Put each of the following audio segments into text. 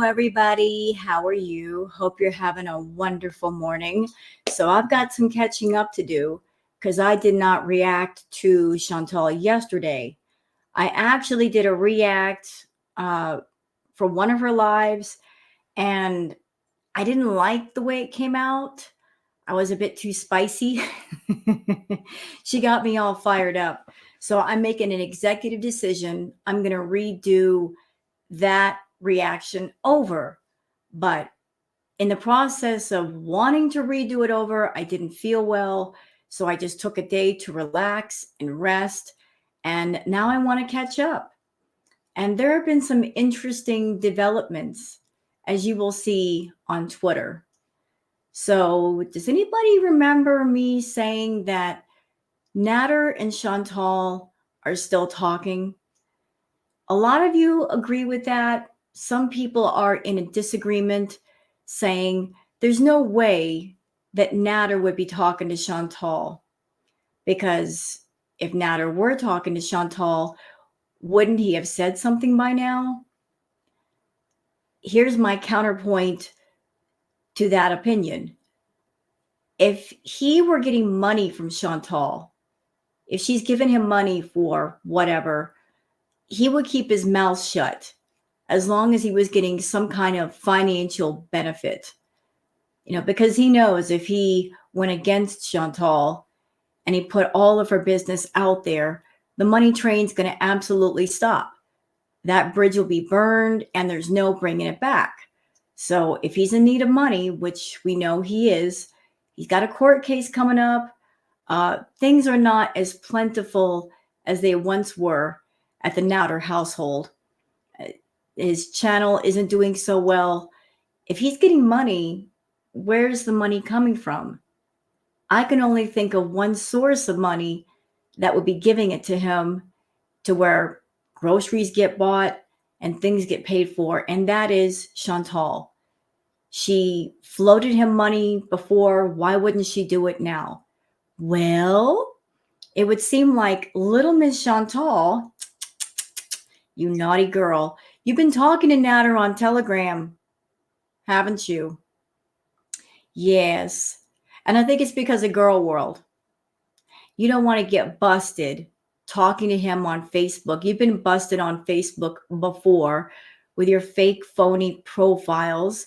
everybody. How are you? Hope you're having a wonderful morning. So, I've got some catching up to do because I did not react to Chantal yesterday. I actually did a react uh, for one of her lives, and I didn't like the way it came out. I was a bit too spicy. She got me all fired up. So, I'm making an executive decision. I'm going to redo that reaction over. But in the process of wanting to redo it over, I didn't feel well. So I just took a day to relax and rest. And now I want to catch up. And there have been some interesting developments, as you will see on Twitter. So, does anybody remember me saying that Natter and Chantal are still talking? A lot of you agree with that. Some people are in a disagreement, saying there's no way that Natter would be talking to Chantal, because if Natter were talking to Chantal, wouldn't he have said something by now? Here's my counterpoint to that opinion. If he were getting money from Chantal, if she's giving him money for whatever, he would keep his mouth shut as long as he was getting some kind of financial benefit. Because he knows if he went against Chantal and he put all of her business out there, the money train's going to absolutely stop. That bridge will be burned and there's no bringing it back. So if he's in need of money, which we know he is, he's got a court case coming up. Things are not as plentiful as they once were at the Natter household. His channel isn't doing so well. If he's getting money, where's the money coming from? I can only think of one source of money that would be giving it to him, to where groceries get bought and things get paid for, and that is Chantal. She floated him money before. Why wouldn't she do it now? Well, it would seem like little Miss Chantal, you naughty girl, you've been talking to Natter on Telegram, haven't you? Yes. And I think it's because of Girl World. You don't want to get busted talking to him on Facebook. You've been busted on Facebook before with your fake, phony profiles.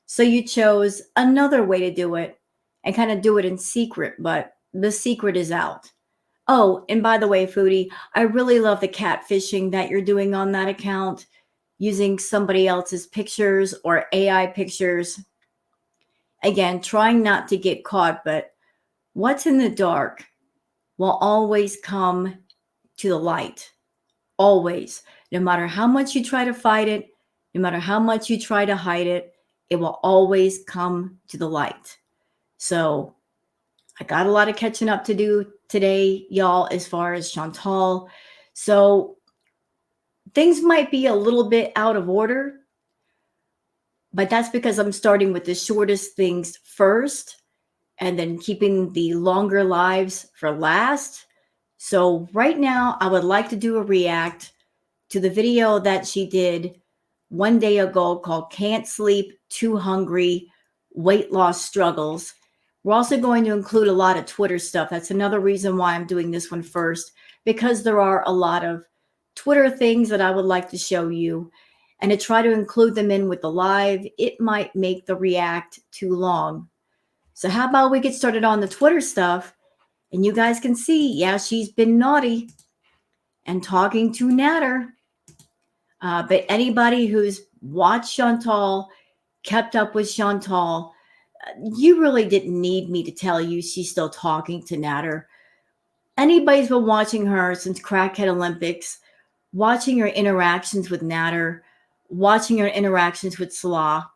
So you chose another way to do it and kind of do it in secret, but the secret is out. Oh, and by the way, Foodie, I really love the catfishing that you're doing on that account, using somebody else's pictures or AI pictures. Again, trying not to get caught, but what's in the dark will always come to the light. Always. No matter how much you try to fight it, no matter how much you try to hide it, it will always come to the light. So I got a lot of catching up to do today, y'all, as far as Chantal. So things might be a little bit out of order, but that's because I'm starting with the shortest things first and then keeping the longer lives for last. So right now, I would like to do a react to the video that she did one day ago called Can't Sleep, Too Hungry, Weight Loss Struggles. We're also going to include a lot of Twitter stuff. That's another reason why I'm doing this one first, because there are a lot of Twitter things that I would like to show you. And to try to include them in with the live, it might make the react too long. So how about we get started on the Twitter stuff, and you guys can see, yeah, she's been naughty and talking to Natter. But anybody who's watched Chantal, kept up with Chantal, you really didn't need me to tell you she's still talking to Natter. Anybody's been watching her since Crackhead Olympics, watching her interactions with Natter, watching her interactions with Salah.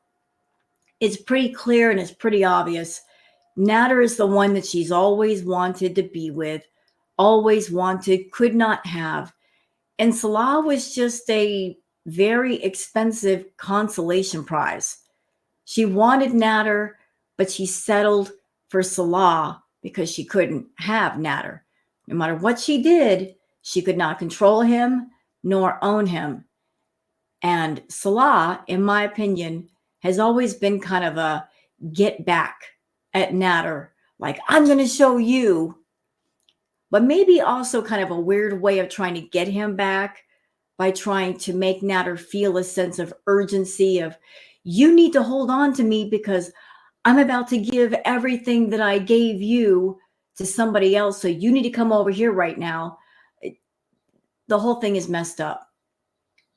It's pretty clear and it's pretty obvious. Natter is the one that she's always wanted to be with, always wanted, could not have. And Salah was just a very expensive consolation prize. She wanted Natter, but she settled for Salah because she couldn't have Natter. No matter what she did, she could not control him nor own him. And Salah, in my opinion, has always been kind of a get back at Natter. Like, I'm going to show you. But maybe also kind of a weird way of trying to get him back by trying to make Natter feel a sense of urgency of, you need to hold on to me because I'm about to give everything that I gave you to somebody else. So you need to come over here right now. The whole thing is messed up.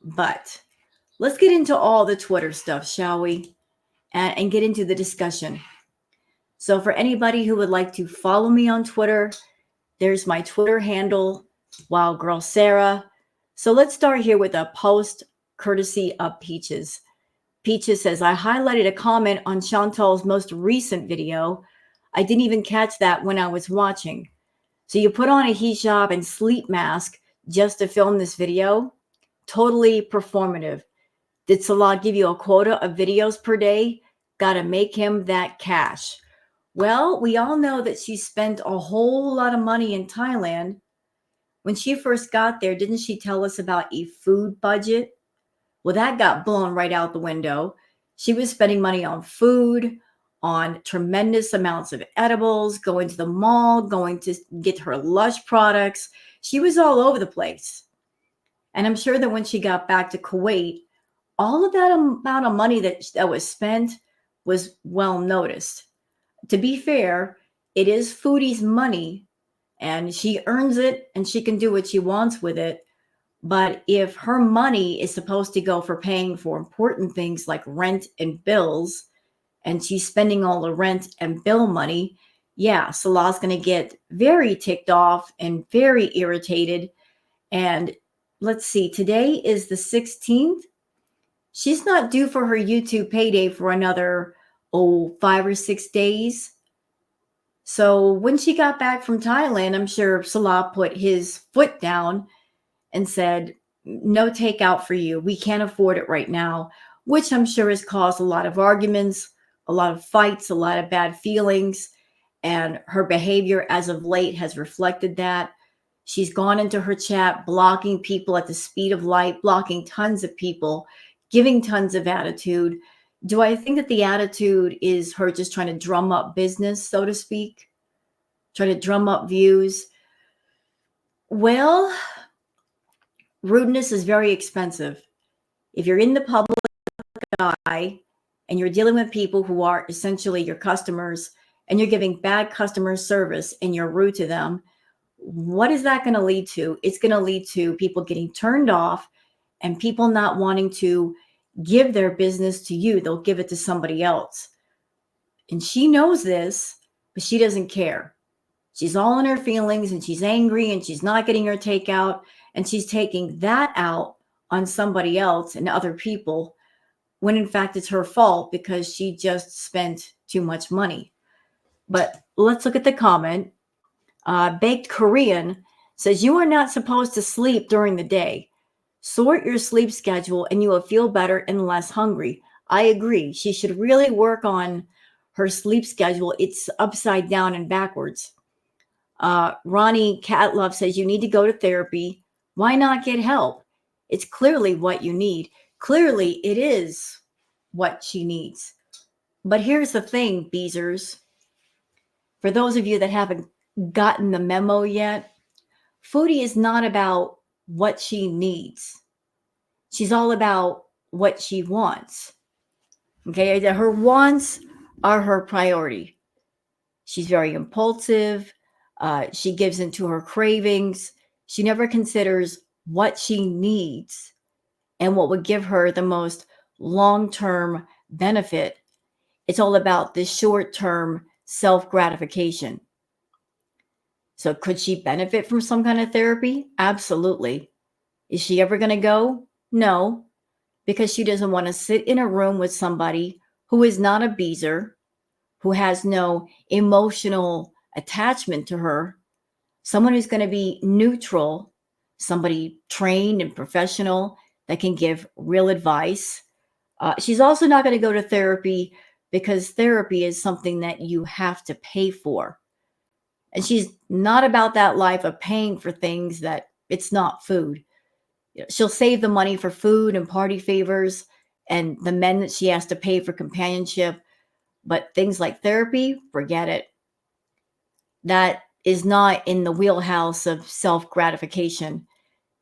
But let's get into all the Twitter stuff, shall we? And get into the discussion. So for anybody who would like to follow me on Twitter, there's my Twitter handle, Wild Girl Sarah. So let's start here with a post courtesy of Peaches. Peaches says, I highlighted a comment on Chantal's most recent video. I didn't even catch that when I was watching. So you put on a hijab and sleep mask just to film this video? Totally performative. Did Salah give you a quota of videos per day? Gotta make him that cash. Well, we all know that she spent a whole lot of money in Thailand. When she first got there, didn't she tell us about a food budget? Well, that got blown right out the window. She was spending money on food, on tremendous amounts of edibles, going to the mall, going to get her Lush products. She was all over the place. And I'm sure that when she got back to Kuwait, all of that amount of money that was spent was well noticed. To be fair, it is Foodie's money and she earns it and she can do what she wants with it. But if her money is supposed to go for paying for important things like rent and bills, and she's spending all the rent and bill money, yeah, Salah's going to get very ticked off and very irritated. And let's see, today is the 16th. She's not due for her YouTube payday for another, 5 or 6 days. So when she got back from Thailand, I'm sure Salah put his foot down and said, no takeout for you. We can't afford it right now, which I'm sure has caused a lot of arguments, a lot of fights, a lot of bad feelings. And her behavior as of late has reflected that. She's gone into her chat, blocking people at the speed of light, blocking tons of people, giving tons of attitude. Do I think that the attitude is her just trying to drum up business, so to speak? Try to drum up views? Well, rudeness is very expensive. If you're in the public eye and you're dealing with people who are essentially your customers and you're giving bad customer service and you're rude to them, what is that going to lead to? It's going to lead to people getting turned off and people not wanting to give their business to you. They'll give it to somebody else. And she knows this, but she doesn't care. She's all in her feelings and she's angry and she's not getting her takeout and she's taking that out on somebody else and other people when in fact it's her fault because she just spent too much money. But let's look at the comment. Baked Korean says, you are not supposed to sleep during the day. Sort your sleep schedule and you will feel better and less hungry. I agree. She should really work on her sleep schedule. It's upside down and backwards. Ronnie Catlove says, you need to go to therapy. Why not get help? It's clearly what you need. Clearly, it is what she needs. But here's the thing, Beezers. For those of you that haven't gotten the memo yet, Foodie is not about what she needs. She's all about what she wants. Okay, her wants are her priority. She's very impulsive. She gives into her cravings. She never considers what she needs and what would give her the most long-term benefit. It's all about this short-term self-gratification. So could she benefit from some kind of therapy? Absolutely. Is she ever going to go? No, because she doesn't want to sit in a room with somebody who is not a beezer, who has no emotional attachment to her, someone who's going to be neutral, somebody trained and professional that can give real advice. She's also not going to go to therapy because therapy is something that you have to pay for. And she's not about that life of paying for things that it's not food. She'll save the money for food and party favors and the men that she has to pay for companionship. But things like therapy, forget it. That is not in the wheelhouse of self gratification.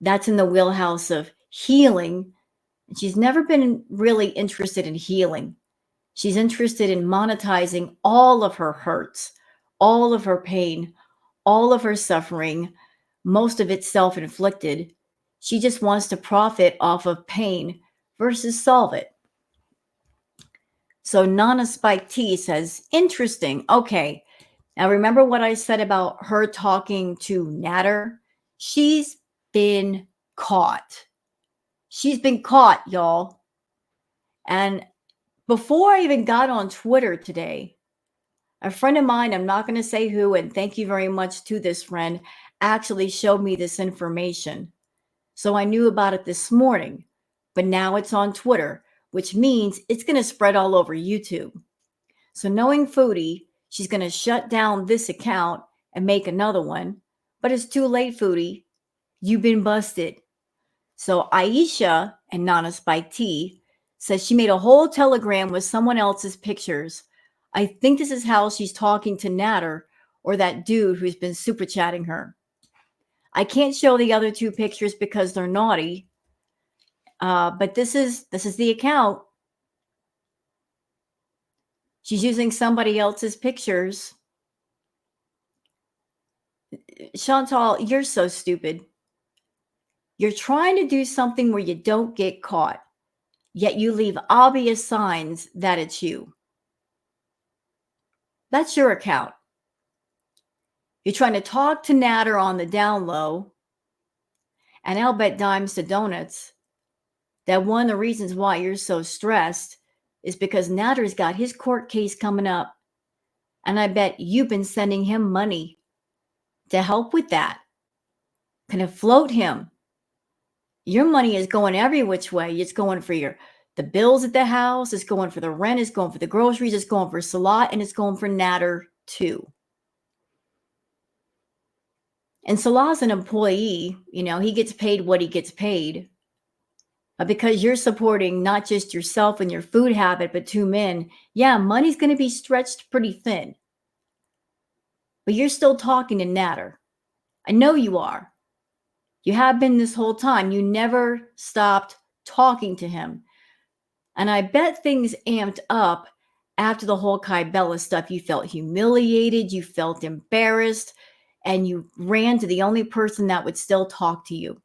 That's in the wheelhouse of healing. She's never been really interested in healing. She's interested in monetizing all of her hurts, all of her pain, all of her suffering, most of it self inflicted. She just wants to profit off of pain versus solve it. So Nana Spike T says, interesting. Okay. Now remember what I said about her talking to Natter? She's been caught. She's been caught, y'all. And before I even got on Twitter today, a friend of mine, I'm not going to say who, and thank you very much to this friend, actually showed me this information. So I knew about it this morning, but now it's on Twitter, which means it's going to spread all over YouTube. So knowing Foodie, she's going to shut down this account and make another one. But it's too late, Foodie. You've been busted. So Aisha and Nana Spike T says she made a whole telegram with someone else's pictures. I think this is how she's talking to Natter or that dude who's been super chatting her. I can't show the other two pictures because they're naughty. But this is the account. She's using somebody else's pictures. Chantal, you're so stupid. You're trying to do something where you don't get caught, yet you leave obvious signs that it's you. That's your account. You're trying to talk to Natter on the down low, and I'll bet dimes to donuts that one of the reasons why you're so stressed is because Natter's got his court case coming up, and I bet you've been sending him money to help with that. Can afloat him. Your money is going every which way. It's going for the bills at the house. It's going for the rent. It's going for the groceries. It's going for Salat, and it's going for Natter too. And Salat's an employee. He gets paid what he gets paid. But because you're supporting not just yourself and your food habit, but two men, yeah, money's going to be stretched pretty thin. But you're still talking to Natter. I know you are. You have been this whole time. You never stopped talking to him. And I bet things amped up after the whole Kybella stuff. You felt humiliated. You felt embarrassed. And you ran to the only person that would still talk to you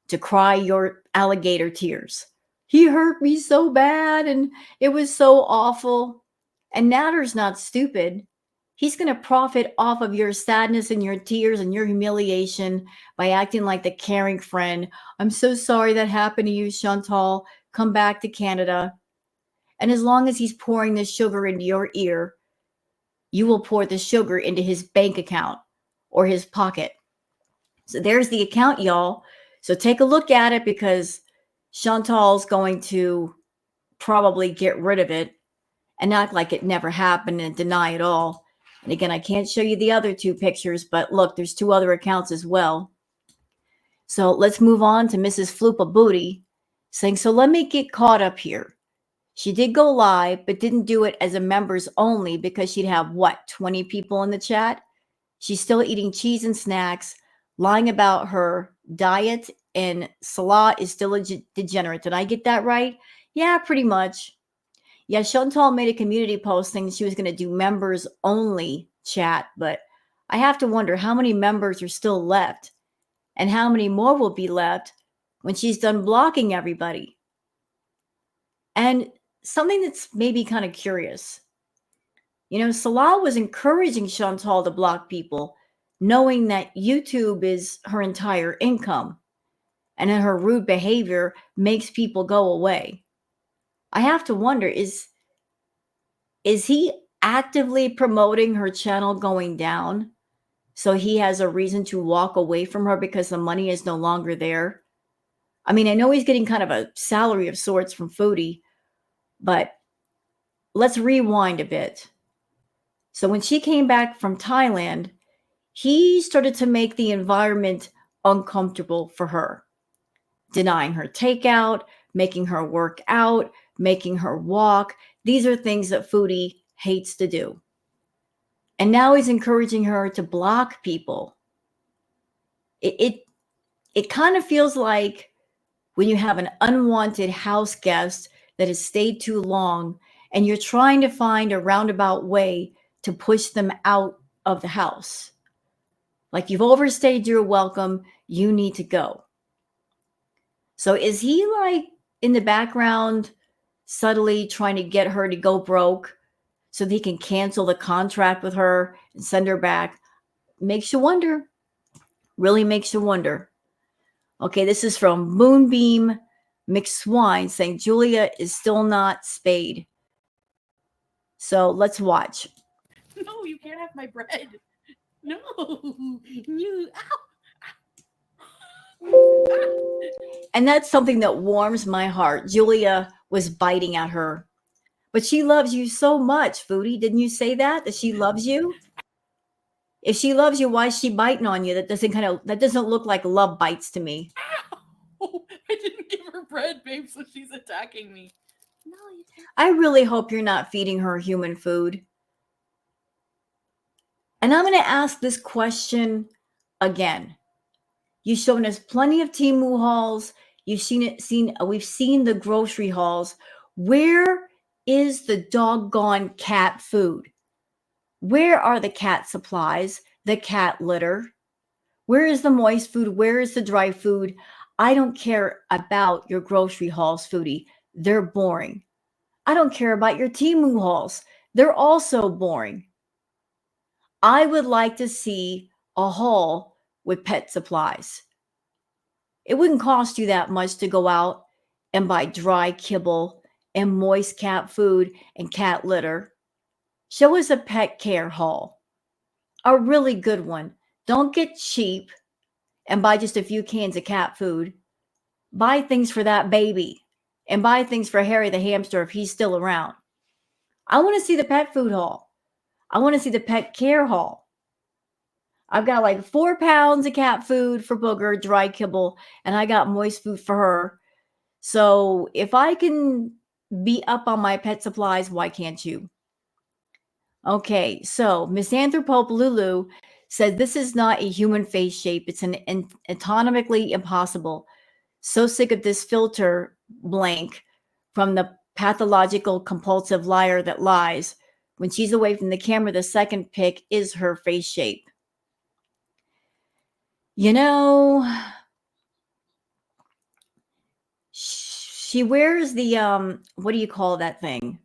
to cry your alligator tears. He hurt me so bad and it was so awful. And Natter's not stupid. He's going to profit off of your sadness and your tears and your humiliation by acting like the caring friend. I'm so sorry that happened to you, Chantal. Come back to Canada. And as long as he's pouring the sugar into your ear, you will pour the sugar into his bank account or his pocket. So there's the account, y'all. So take a look at it because Chantal's going to probably get rid of it and act like it never happened and deny it all. And again, I can't show you the other two pictures, but look, there's two other accounts as well. So let's move on to Mrs. Floopa Booty saying, so let me get caught up here. She did go live, but didn't do it as a members only because she'd have, 20 people in the chat? She's still eating cheese and snacks, lying about her diet, and Salah is still a degenerate. Did I get that right? Yeah, pretty much. Yeah, Chantal made a community post saying she was going to do members only chat, but I have to wonder how many members are still left and how many more will be left when she's done blocking everybody. And something that's maybe kind of curious. Salah was encouraging Chantal to block people, knowing that YouTube is her entire income and that her rude behavior makes people go away. I have to wonder, is he actively promoting her channel going down so he has a reason to walk away from her because the money is no longer there? I mean, I know he's getting kind of a salary of sorts from Foodie, but let's rewind a bit. So when she came back from Thailand, he started to make the environment uncomfortable for her. denying her takeout, making her work out, making her walk. These are things that Foodie hates to do. And now he's encouraging her to block people. It kind of feels like when you have an unwanted house guest that has stayed too long and you're trying to find a roundabout way to push them out of the house. Like, you've overstayed your welcome, you need to go. So is he like in the background subtly trying to get her to go broke so that he can cancel the contract with her and send her back? Makes you wonder. Really makes you wonder. Okay, this is from Moonbeam McSwine saying Julia is still not spayed. So let's watch. No, you can't have my bread. No. You. And that's something that warms my heart. Julia was biting at her. But she loves you so much, Foodie. Didn't you say that? That she loves you? If she loves you, why is she biting on you? That doesn't look like love bites to me. Ow! I didn't give her bread, babe, so she's attacking me. No, you didn't. I really hope you're not feeding her human food. And I'm going to ask this question again. You've shown us plenty of Temu hauls. We've seen the grocery hauls. Where is the doggone cat food? Where are the cat supplies, the cat litter? Where is the moist food? Where is the dry food? I don't care about your grocery hauls, Foodie. They're boring. I don't care about your Temu hauls. They're also boring. I would like to see a haul with pet supplies. It wouldn't cost you that much to go out and buy dry kibble and moist cat food and cat litter. Show us a pet care haul. A really good one. Don't get cheap and buy just a few cans of cat food. Buy things for that baby and buy things for Harry the hamster if he's still around. I want to see the pet food haul. I want to see the pet care haul. I've got like 4 pounds of cat food for Booger, dry kibble, and I got moist food for her. So if I can be up on my pet supplies, why can't you? Okay, so Misanthropope Lulu said this is not a human face shape. It's an anatomically impossible. So sick of this filter blank from the pathological compulsive liar that lies. When she's away from the camera, the second pic is her face shape. You know, she wears the, what do you call that thing?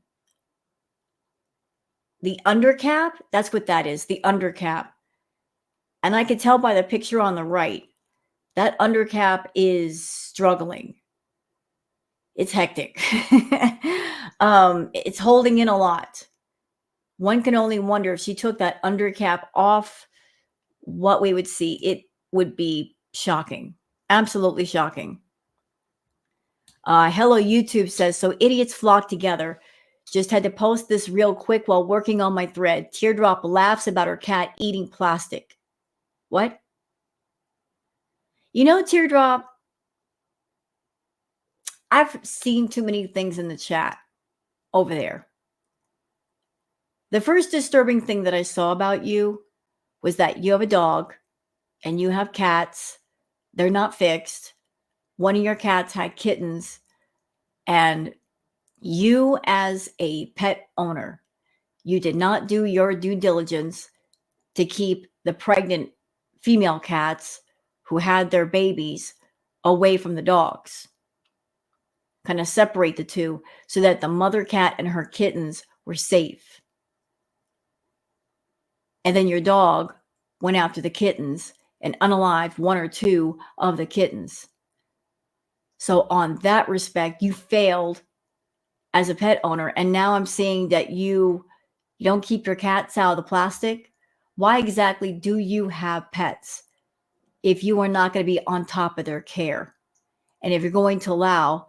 The undercap? That's what that is, the undercap. And I could tell by the picture on the right, that undercap is struggling. It's hectic. It's holding in a lot. One can only wonder if she took that undercap off, what we would see. It would be shocking. Absolutely shocking. Hello YouTube says, so idiots flock together. Just had to post this real quick while working on my thread. Teardrop laughs about her cat eating plastic. What? You know, Teardrop, I've seen too many things in the chat over there. The first disturbing thing that I saw about you was that you have a dog and you have cats. They're not fixed. One of your cats had kittens, and you as a pet owner, you did not do your due diligence to keep the pregnant female cats who had their babies away from the dogs. Kind of separate the two so that the mother cat and her kittens were safe. And then your dog went after the kittens and unalived 1 or 2 of the kittens. So on that respect, you failed as a pet owner. And now I'm seeing that you don't keep your cats out of the plastic. Why exactly do you have pets if you are not going to be on top of their care? And if you're going to allow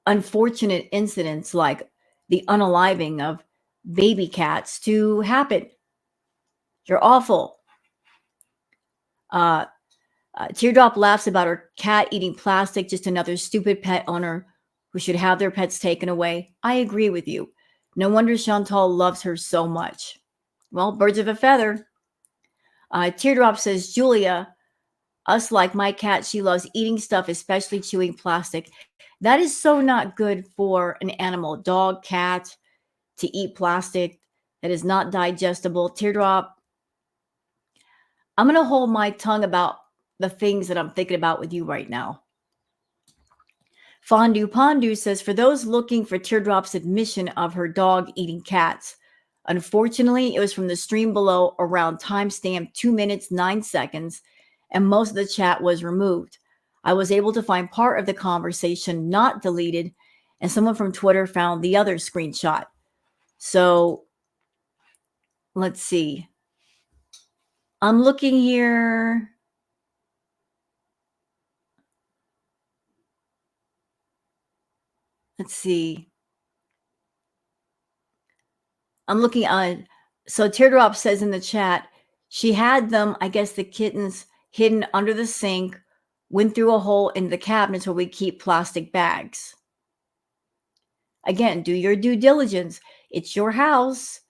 unfortunate incidents like the unaliving of baby cats to happen, you're awful. Teardrop laughs about her cat eating plastic, just another stupid pet owner who should have their pets taken away. I agree with you. No wonder Chantal loves her so much. Well, birds of a feather. Teardrop says, Julia, us like my cat, she loves eating stuff, especially chewing plastic. That is so not good for an animal, dog, cat, to eat plastic that is not digestible. Teardrop, I'm going to hold my tongue about the things that I'm thinking about with you right now. Fondue Pondu says, for those looking for Teardrop's admission of her dog eating cats, unfortunately, it was from the stream below around timestamp 2 minutes, 9 seconds, and most of the chat was removed. I was able to find part of the conversation not deleted, and someone from Twitter found the other screenshot. So let's see. I'm looking here. Let's see. I'm looking on. So Teardrop says in the chat, she had them, I guess the kittens, hidden under the sink, went through a hole in the cabinets where we keep plastic bags. Again, do your due diligence. It's your house.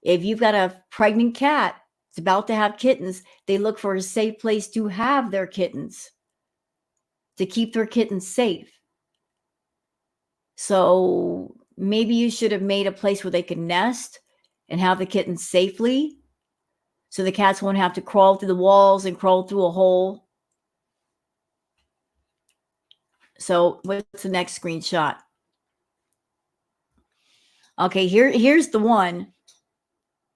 If you've got a pregnant cat, it's about to have kittens, they look for a safe place to have their kittens, to keep their kittens safe. So maybe you should have made a place where they could nest and have the kittens safely, so the cats won't have to crawl through the walls and crawl through a hole. So what's the next screenshot? Okay, here's the one.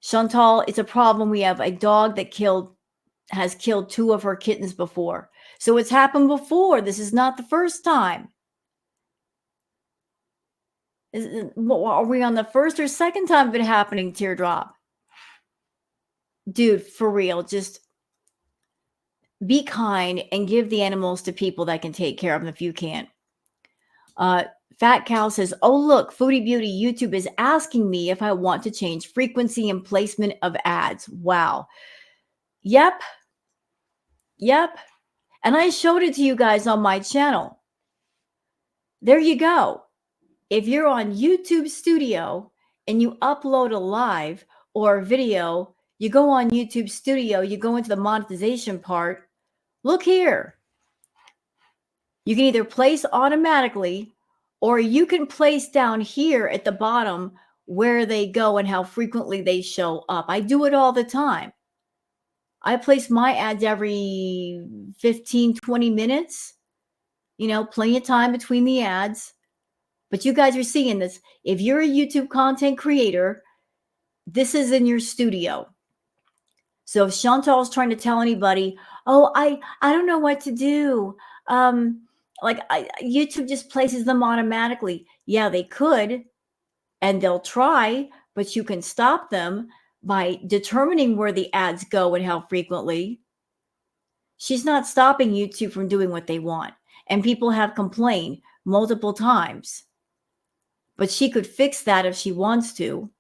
Chantal, it's a problem. We have a dog that has killed 2 of her kittens before. So it's happened before. This is not the first time. Are we on the first or second time of it happening, Teardrop? Dude, for real, just be kind and give the animals to people that can take care of them if you can't. Fat Cow says, oh, look, Foodie Beauty YouTube is asking me if I want to change frequency and placement of ads. Wow. Yep. And I showed it to you guys on my channel. There you go. If you're on YouTube Studio and you upload a live or a video, you go on YouTube Studio, you go into the monetization part. Look here. You can either place automatically, or you can place down here at the bottom where they go and how frequently they show up. I do it all the time. I place my ads every 15, 20 minutes, plenty of time between the ads. But you guys are seeing this. If you're a YouTube content creator, this is in your studio. So if Chantal's trying to tell anybody, oh, I don't know what to do. YouTube just places them automatically. Yeah, they could, and they'll try, but you can stop them by determining where the ads go and how frequently. She's not stopping YouTube from doing what they want. And people have complained multiple times. But she could fix that if she wants to.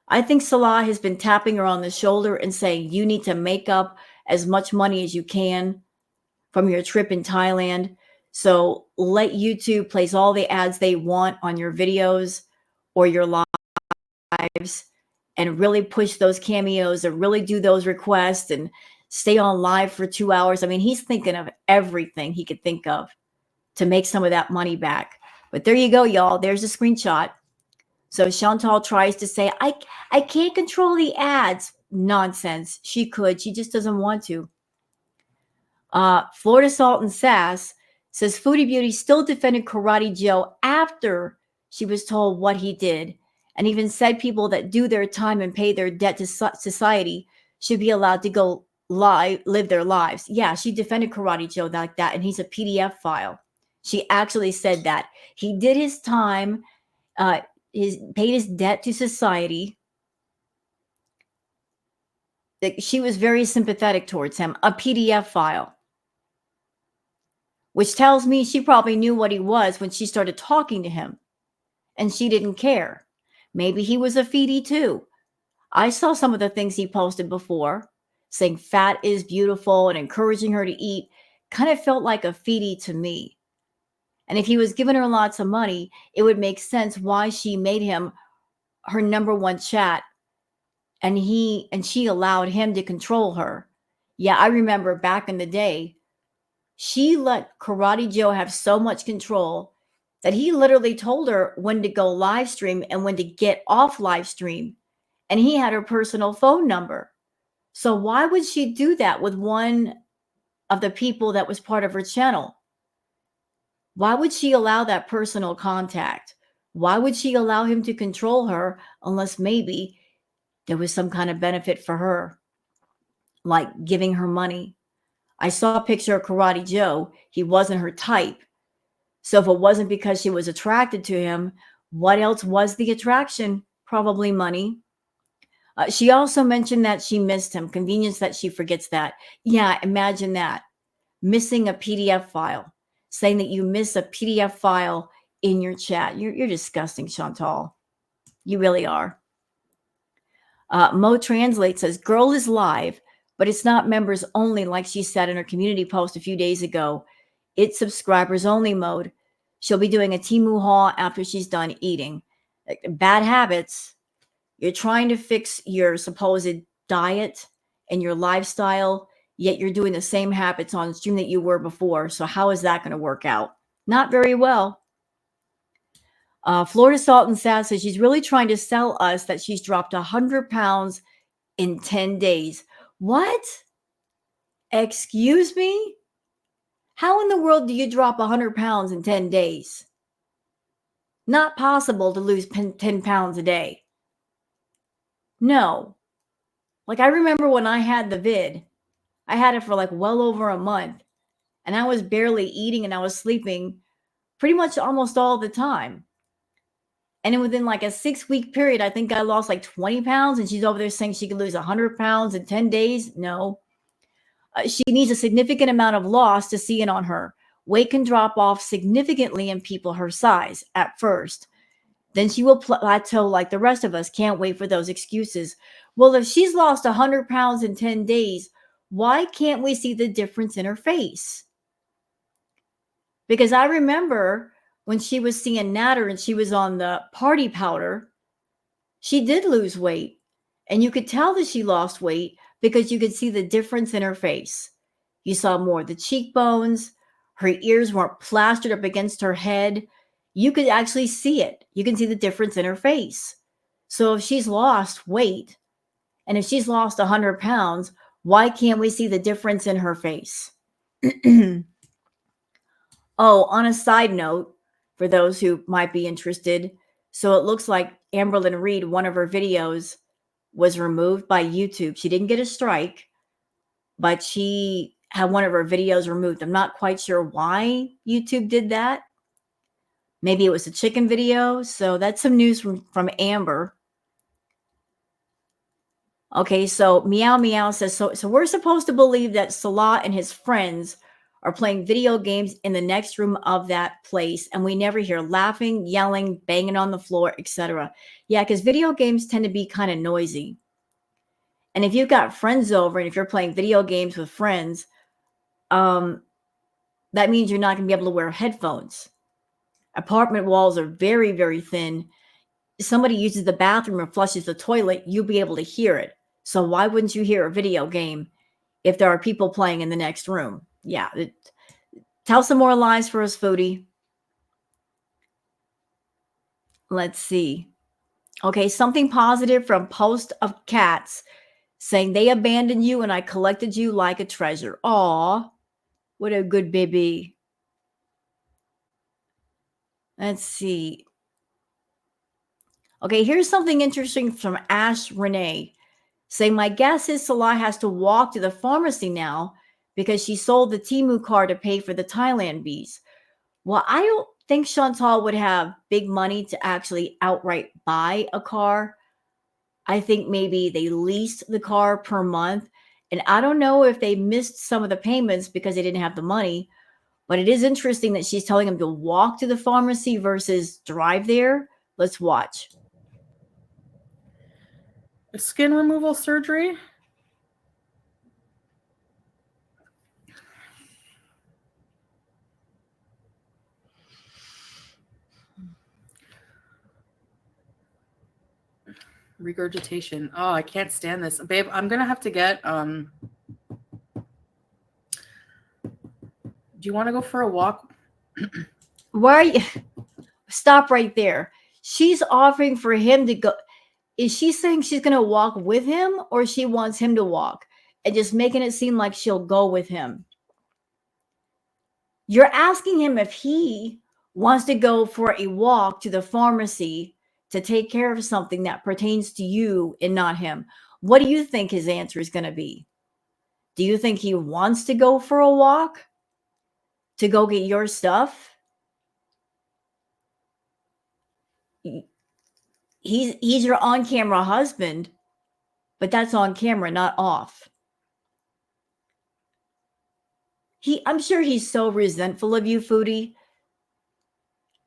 I think Salah has been tapping her on the shoulder and saying, you need to make up as much money as you can from your trip in Thailand. So let YouTube place all the ads they want on your videos or your lives, and really push those cameos and really do those requests and stay on live for 2 hours. I mean, he's thinking of everything he could think of to make some of that money back. But there you go, y'all. There's a screenshot. So Chantal tries to say, I can't control the ads. Nonsense. She could. She just doesn't want to. Florida Salt and Sass says Foodie Beauty still defended Karate Joe after she was told what he did, and even said people that do their time and pay their debt to society should be allowed to go live their lives. Yeah, she defended Karate Joe like that, and he's a PDF file. She actually said that. He did his time, paid his debt to society. She was very sympathetic towards him. A PDF file. Which tells me she probably knew what he was when she started talking to him. And she didn't care. Maybe he was a feedie too. I saw some of the things he posted before. saying fat is beautiful and encouraging her to eat kind of felt like a feedie to me. And if he was giving her lots of money, it would make sense why she made him her number one chat and she allowed him to control her. Yeah, I remember back in the day, she let Karate Joe have so much control that he literally told her when to go live stream and when to get off live stream. And he had her personal phone number. So why would she do that with one of the people that was part of her channel? Why would she allow that personal contact? Why would she allow him to control her unless maybe there was some kind of benefit for her, like giving her money? I saw a picture of Karate Joe. He wasn't her type. So if it wasn't because she was attracted to him, what else was the attraction? Probably money. She also mentioned that she missed him. Convenience that she forgets that. Yeah, imagine that. Missing a PDF file, saying that you miss a PDF file in your chat. You're disgusting, Chantal. You really are. Mo Translate says, girl is live, but it's not members only, like she said in her community post a few days ago. It's subscribers only mode. She'll be doing a Temu haul after she's done eating. Bad habits. You're trying to fix your supposed diet and your lifestyle, yet you're doing the same habits on stream that you were before. So how is that going to work out? Not very well. Florida Salt and Sass says she's really trying to sell us that she's dropped 100 pounds in 10 days. What? Excuse me? How in the world do you drop 100 pounds in 10 days? Not possible to lose 10 pounds a day. No. Like I remember when I had the vid, I had it for like well over a month and I was barely eating and I was sleeping pretty much almost all the time. And then within like a 6-week period, I think I lost like 20 pounds and she's over there saying she could lose 100 pounds in 10 days. No. She needs a significant amount of loss to see it on her. Weight can drop off significantly in people her size at first. Then she will plateau like the rest of us. Can't wait for those excuses. Well, if she's lost 100 pounds in 10 days, why can't we see the difference in her face? Because I remember when she was seeing Natter and she was on the party powder, she did lose weight. And you could tell that she lost weight because you could see the difference in her face. You saw more of the cheekbones. Her ears weren't plastered up against her head. You could actually see it. You can see the difference in her face. So if she's lost weight and if she's lost 100 pounds, why can't we see the difference in her face? Oh, on a side note, for those who might be interested, so it looks like Amberlyn Reed, one of her videos was removed by YouTube. She didn't get a strike, but she had one of her videos removed. I'm not quite sure why YouTube did that. Maybe it was a chicken video. So that's some news from Amber. Okay, so Meow Meow says, so we're supposed to believe that Salah and his friends are playing video games in the next room of that place, and we never hear laughing, yelling, banging on the floor, etc. Yeah, because video games tend to be kind of noisy. And if you've got friends over and if you're playing video games with friends, that means you're not going to be able to wear headphones. Apartment walls are very, very thin. If somebody uses the bathroom or flushes the toilet, you'll be able to hear it. So why wouldn't you hear a video game if there are people playing in the next room? Yeah. Tell some more lies for us, Foodie. Let's see. Okay, something positive from Post of Cats saying they abandoned you and I collected you like a treasure. Aw, what a good baby. Let's see. Okay, here's something interesting from Ash Renee saying, my guess is Salah has to walk to the pharmacy now because she sold the Temu car to pay for the Thailand bees. Well, I don't think Chantal would have big money to actually outright buy a car. I think maybe they leased the car per month. And I don't know if they missed some of the payments because they didn't have the money. But it is interesting that she's telling him to walk to the pharmacy versus drive there. Let's watch. Skin removal surgery. Regurgitation. Oh, I can't stand this. Babe, I'm gonna have to get do you want to go for a walk? Why are you? Stop right there. She's offering for him to go. Is she saying she's going to walk with him, or she wants him to walk and just making it seem like she'll go with him? You're asking him if he wants to go for a walk to the pharmacy to take care of something that pertains to you and not him. What do you think his answer is going to be? Do you think he wants to go for a walk to go get your stuff? He's your on-camera husband, but that's on camera, not off. I'm sure he's so resentful of you, Foodie,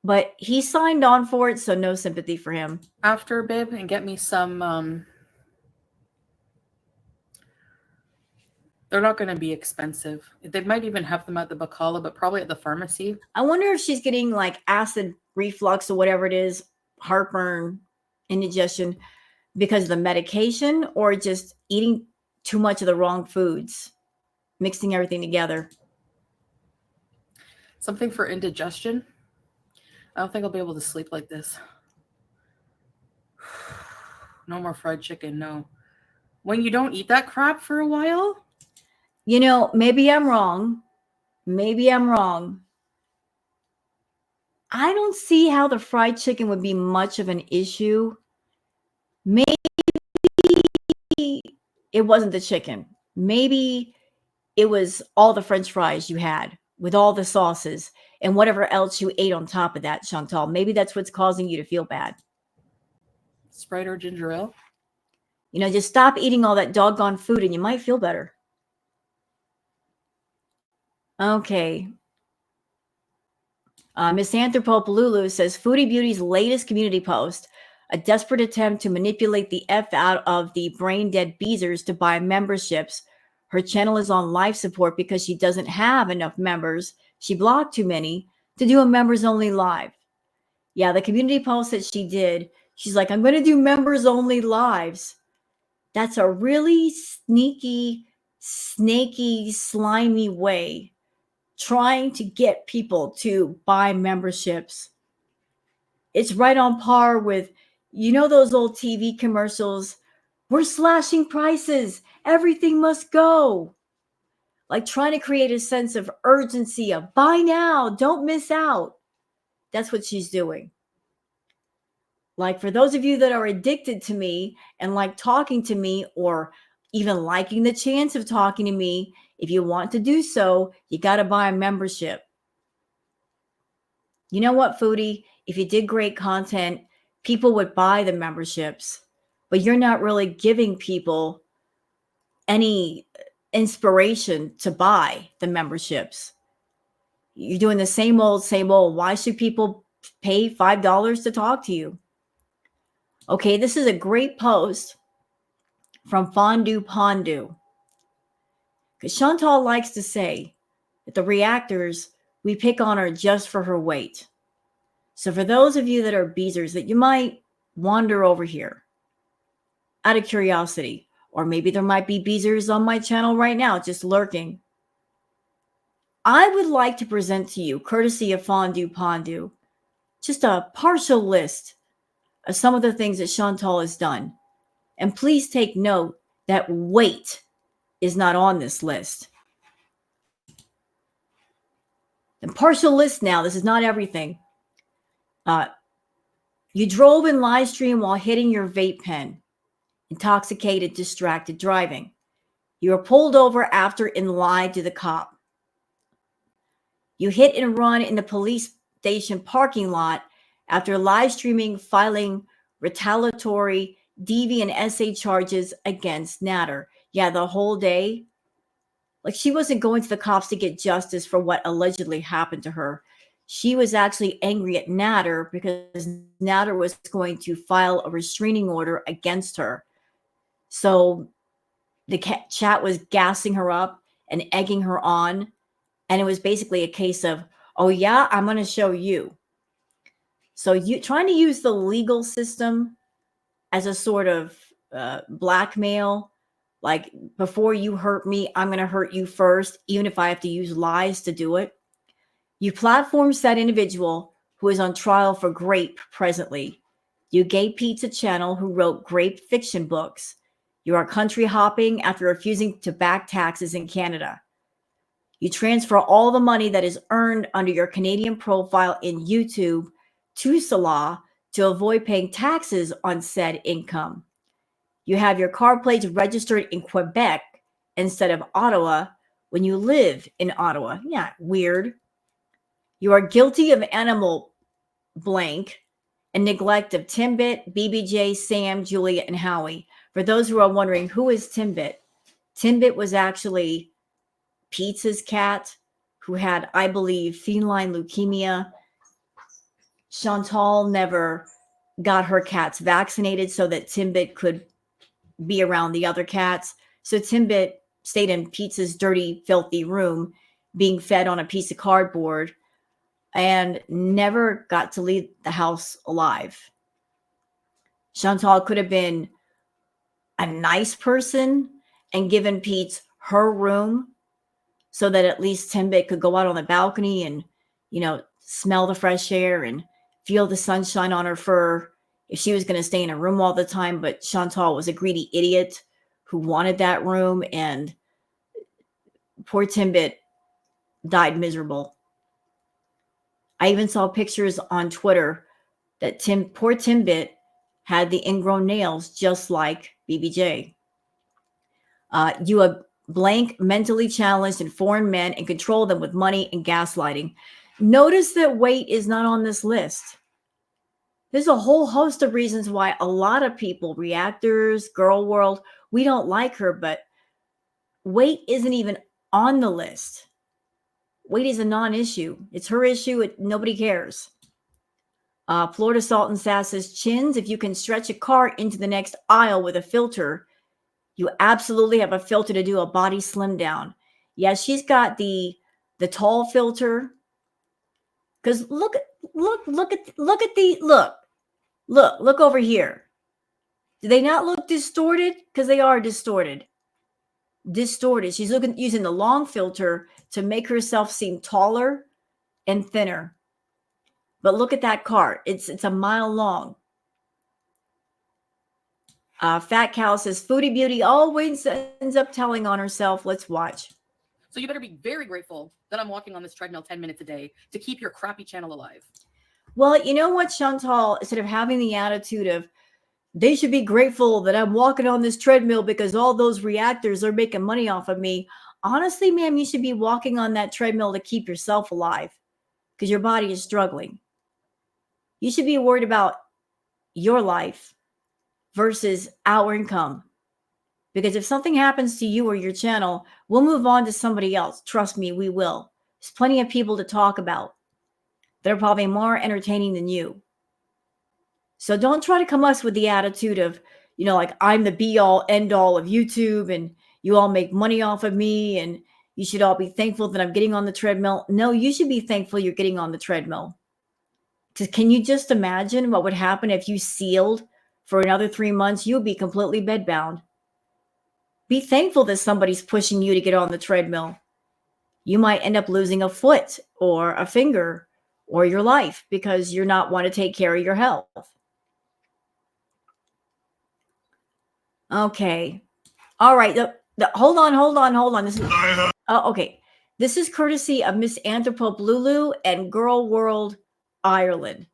but he signed on for it, so no sympathy for him. After, babe, and get me some they're not going to be expensive. They might even have them at the Bacala, but probably at the pharmacy. I wonder if she's getting like acid reflux or whatever it is, heartburn, indigestion, because of the medication, or just eating too much of the wrong foods, mixing everything together. Something for indigestion. I don't think I'll be able to sleep like this. No more fried chicken, no. When you don't eat that crap for a while? You know, maybe I'm wrong. Maybe I'm wrong. I don't see how the fried chicken would be much of an issue. Maybe it wasn't the chicken. Maybe it was all the French fries you had with all the sauces and whatever else you ate on top of that, Chantal. Maybe that's what's causing you to feel bad. Sprite or ginger ale? You know, just stop eating all that doggone food and you might feel better. Okay. Miss Anthropopolulu says Foodie Beauty's latest community post, a desperate attempt to manipulate the F out of the brain dead Beezers to buy memberships. Her channel is on life support because she doesn't have enough members. She blocked too many to do a members only live. Yeah, the community post that she did, she's like, I'm going to do members only lives. That's a really sneaky, snaky, slimy way trying to get people to buy memberships. It's right on par with, you know, those old TV commercials. We're slashing prices. Everything must go. Like trying to create a sense of urgency of buy now, don't miss out. That's what she's doing. Like for those of you that are addicted to me and like talking to me or even liking the chance of talking to me, if you want to do so, you got to buy a membership. You know what, Foodie? If you did great content, people would buy the memberships, but you're not really giving people any inspiration to buy the memberships. You're doing the same old, same old. Why should people pay $5 to talk to you? Okay, this is a great post from Fondue Pondu. Because Chantal likes to say that the reactors we pick on her just for her weight. So for those of you that are Beezers that you might wander over here out of curiosity, or maybe there might be Beezers on my channel right now just lurking, I would like to present to you, courtesy of Fondue Pondu, just a partial list of some of the things that Chantal has done. And please take note that weight is not on this list. The partial list now, this is not everything. You drove in live stream while hitting your vape pen. Intoxicated, distracted driving. You were pulled over after and lied to the cop. You hit and run in the police station parking lot after live streaming, filing retaliatory DV and SA charges against Natter. Yeah, the whole day. Like she wasn't going to the cops to get justice for what allegedly happened to her. She was actually angry at Natter because Natter was going to file a restraining order against her. So the chat was gassing her up and egging her on. And it was basically a case of, oh yeah, I'm going to show you. So you trying to use the legal system as a sort of blackmail. Like, before you hurt me, I'm going to hurt you first, even if I have to use lies to do it. You platformed that individual who is on trial for grape presently. You gave Pizza Channel, who wrote grape fiction books. You are country hopping after refusing to back taxes in Canada. You transfer all the money that is earned under your Canadian profile in YouTube to Salah to avoid paying taxes on said income. You have your car plates registered in Quebec instead of Ottawa when you live in Ottawa. Yeah, weird. You are guilty of animal blank and neglect of Timbit, BBJ, Sam, Julia, and Howie. For those who are wondering, who is Timbit? Timbit was actually Pizza's cat who had, I believe, feline leukemia. Chantal never got her cats vaccinated so that Timbit could be around the other cats. So Timbit stayed in Pizza's dirty, filthy room, being fed on a piece of cardboard, and never got to leave the house alive. Chantal could have been a nice person and given Pete her room so that at least Timbit could go out on the balcony and, smell the fresh air and feel the sunshine on her fur if she was going to stay in a room all the time. But Chantal was a greedy idiot who wanted that room, and poor Timbit died miserable. I even saw pictures on Twitter that poor Timbit had the ingrown nails just like BBJ. You are blank, mentally challenged, and foreign men and control them with money and gaslighting. Notice that weight is not on this list. There's a whole host of reasons why a lot of people, reactors, girl world, we don't like her, but weight isn't even on the list. Weight is a non-issue. It's her issue. Nobody cares. Florida Salt and Sass says, Chins, if you can stretch a car into the next aisle with a filter, you absolutely have a filter to do a body slim down. Yeah, she's got the tall filter. Because look over here. Do they not look distorted? Because they are distorted. She's using the long filter to make herself seem taller and thinner. But look at that cart. It's a mile long. Fat Cow says, Foodie Beauty always ends up telling on herself. Let's watch. So you better be very grateful that I'm walking on this treadmill 10 minutes a day to keep your crappy channel alive. Well, you know what, Chantal? Instead of having the attitude of, they should be grateful that I'm walking on this treadmill because all those reactors are making money off of me. Honestly, ma'am, you should be walking on that treadmill to keep yourself alive because your body is struggling. You should be worried about your life versus our income. Because if something happens to you or your channel, we'll move on to somebody else. Trust me, we will. There's plenty of people to talk about that are probably more entertaining than you. So don't try to come us with the attitude of, like I'm the be all end all of YouTube and you all make money off of me and you should all be thankful that I'm getting on the treadmill. No, you should be thankful you're getting on the treadmill. Can you just imagine what would happen if you sealed for another 3 months? You would be completely bedbound. Be thankful that somebody's pushing you to get on the treadmill. You might end up losing a foot or a finger or your life because you're not want to take care of your health. Okay. All right. Hold on. Okay. This is courtesy of Miss Anthropo Lulu and Girl World Ireland.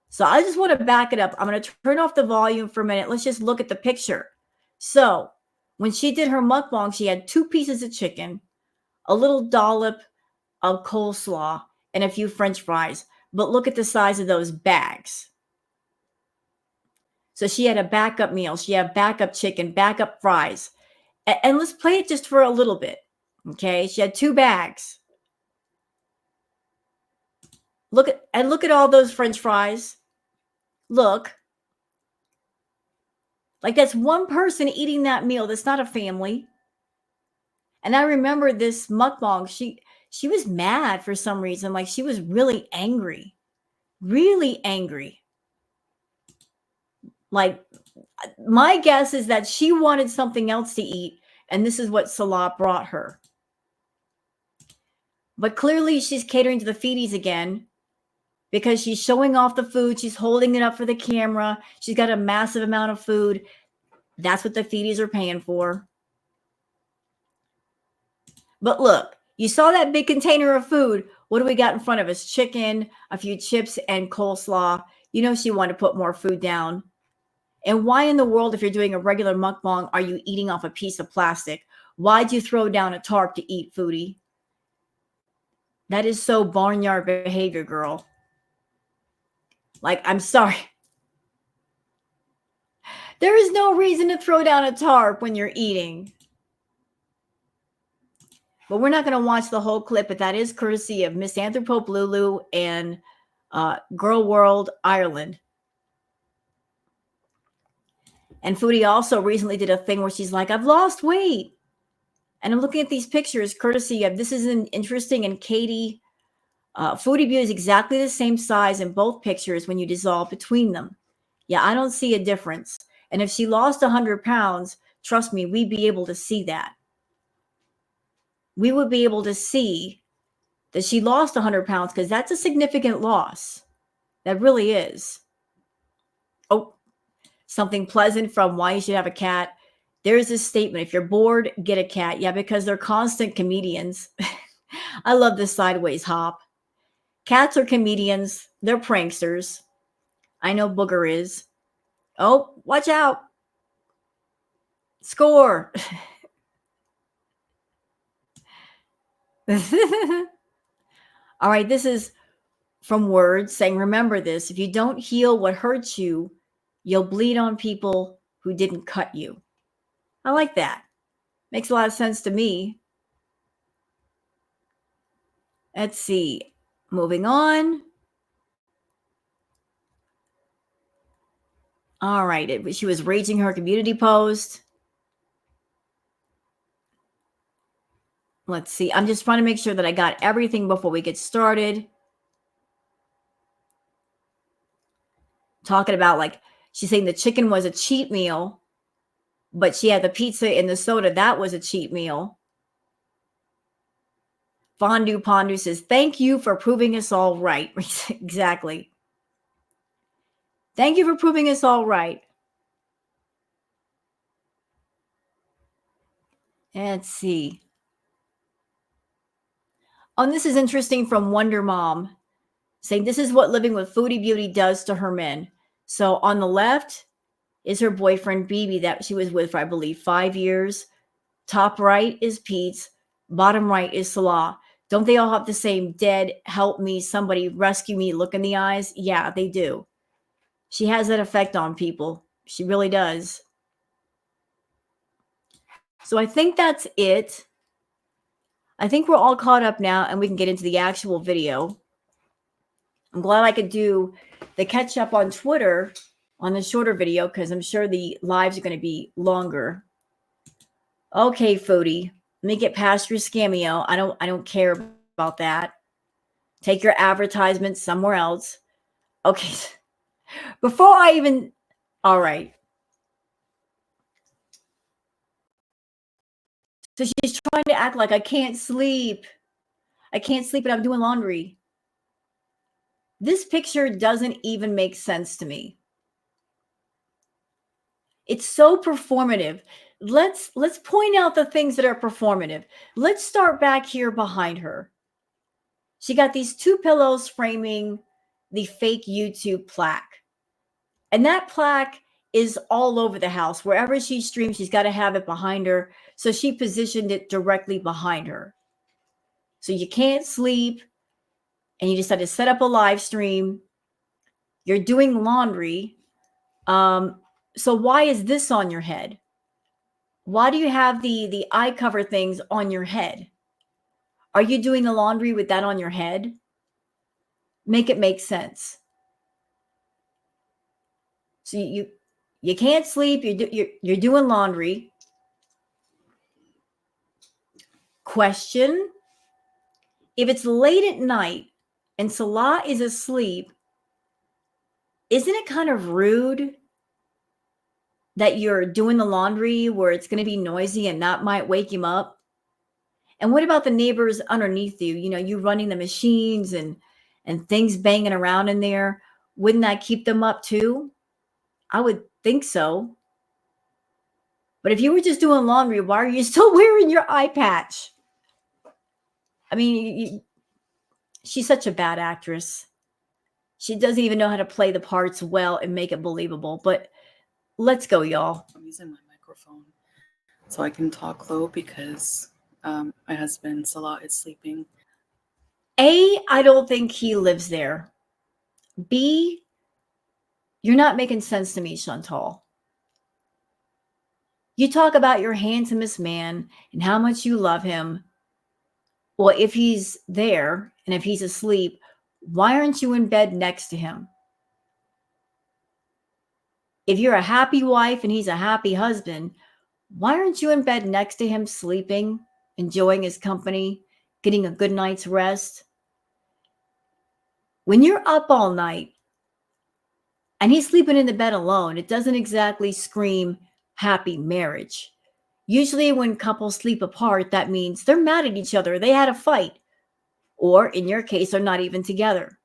So I just want to back it up. I'm going to turn off the volume for a minute. Let's just look at the picture. So when she did her mukbang, she had 2 pieces of chicken, a little dollop of coleslaw, and a few French fries. But look at the size of those bags. So she had a backup meal. She had backup chicken, backup fries. And let's play it just for a little bit. Okay. She had 2 bags. Look at all those French fries. Look. Like that's one person eating that meal. That's not a family. And I remember this mukbang. She was mad for some reason. Like she was really angry. Really angry. Like My guess is that she wanted something else to eat, and this is what Salah brought her. But clearly she's catering to the feedies again because she's showing off the food. She's holding it up for the camera. She's got a massive amount of food. That's what the feedies are paying for. But look, you saw that big container of food. What do we got in front of us? Chicken, a few chips, and coleslaw. You know she wanted to put more food down. And why in the world, if you're doing a regular mukbang, are you eating off a piece of plastic? Why'd you throw down a tarp to eat, foodie? That is so barnyard behavior, girl. Like, I'm sorry. There is no reason to throw down a tarp when you're eating. But we're not going to watch the whole clip, but that is courtesy of Miss Anthropope Lulu and Girl World Ireland. And Foodie also recently did a thing where she's like, I've lost weight. And I'm looking at these pictures courtesy of, this is interesting, and Katie, Foodie Beauty is exactly the same size in both pictures when you dissolve between them. Yeah, I don't see a difference. And if she lost 100 pounds, trust me, we'd be able to see that. We would be able to see that she lost 100 pounds because that's a significant loss. That really is. Oh, something pleasant from Why You Should Have a Cat. There's this statement: if you're bored, get a cat. Yeah, because they're constant comedians. I love this sideways hop. Cats are comedians. They're pranksters. I know Booger is. Oh, watch out. Score. All right, this is from Words saying, remember this: if you don't heal what hurts you, you'll bleed on people who didn't cut you. I like that. Makes a lot of sense to me. Let's see. Moving on. All right. She was raging her community post. Let's see. I'm just trying to make sure that I got everything before we get started. Talking about, like, she's saying the chicken was a cheat meal, but she had the pizza and the soda. That was a cheat meal. Fondue Pondu says, thank you for proving us all right. Exactly. Thank you for proving us all right. Let's see. Oh, and this is interesting from Wonder Mom, saying this is what living with Foodie Beauty does to her men. So on the left is her boyfriend, BB, that she was with for, I believe, 5 years. Top right is Pete's. Bottom right is Salah. Don't they all have the same dead, help me, somebody rescue me look in the eyes? Yeah, they do. She has that effect on people. She really does. So I think that's it. I think we're all caught up now and we can get into the actual video. I'm glad I could do the catch up on Twitter on the shorter video because I'm sure the lives are going to be longer. Okay, Foodie, let me get past your scameo. I don't care about that. Take your advertisement somewhere else. Okay. Before I even, all right. So she's trying to act like I can't sleep. I can't sleep and I'm doing laundry. This picture doesn't even make sense to me. It's so performative. Let's point out the things that are performative. Let's start back here behind her. She got these two pillows framing the fake YouTube plaque. And that plaque is all over the house. Wherever she streams, she's got to have it behind her. So she positioned it directly behind her. So you can't sleep and you decide to set up a live stream. You're doing laundry. So why is this on your head? Why do you have the eye cover things on your head? Are you doing the laundry with that on your head? Make it make sense. So you can't sleep. You're doing laundry. Question: if it's late at night and Salah is asleep, isn't it kind of rude that you're doing the laundry where it's going to be noisy and that might wake him up? And what about the neighbors underneath you? You know, you running the machines and things banging around in there. Wouldn't that keep them up too? I would think so. But if you were just doing laundry, why are you still wearing your eye patch? I mean, she's such a bad actress. She doesn't even know how to play the parts well and make it believable. But let's go, y'all. I'm using my microphone so I can talk low because my husband Salah is sleeping. A, I don't think he lives there. B, you're not making sense to me, Chantal. You talk about your handsomest man and how much you love him. Well, if he's there and if he's asleep, why aren't you in bed next to him? If you're a happy wife and he's a happy husband, why aren't you in bed next to him, sleeping, enjoying his company, getting a good night's rest? When you're up all night and he's sleeping in the bed alone, it doesn't exactly scream happy marriage. Usually, when couples sleep apart, that means they're mad at each other, they had a fight, or in your case, they're not even together.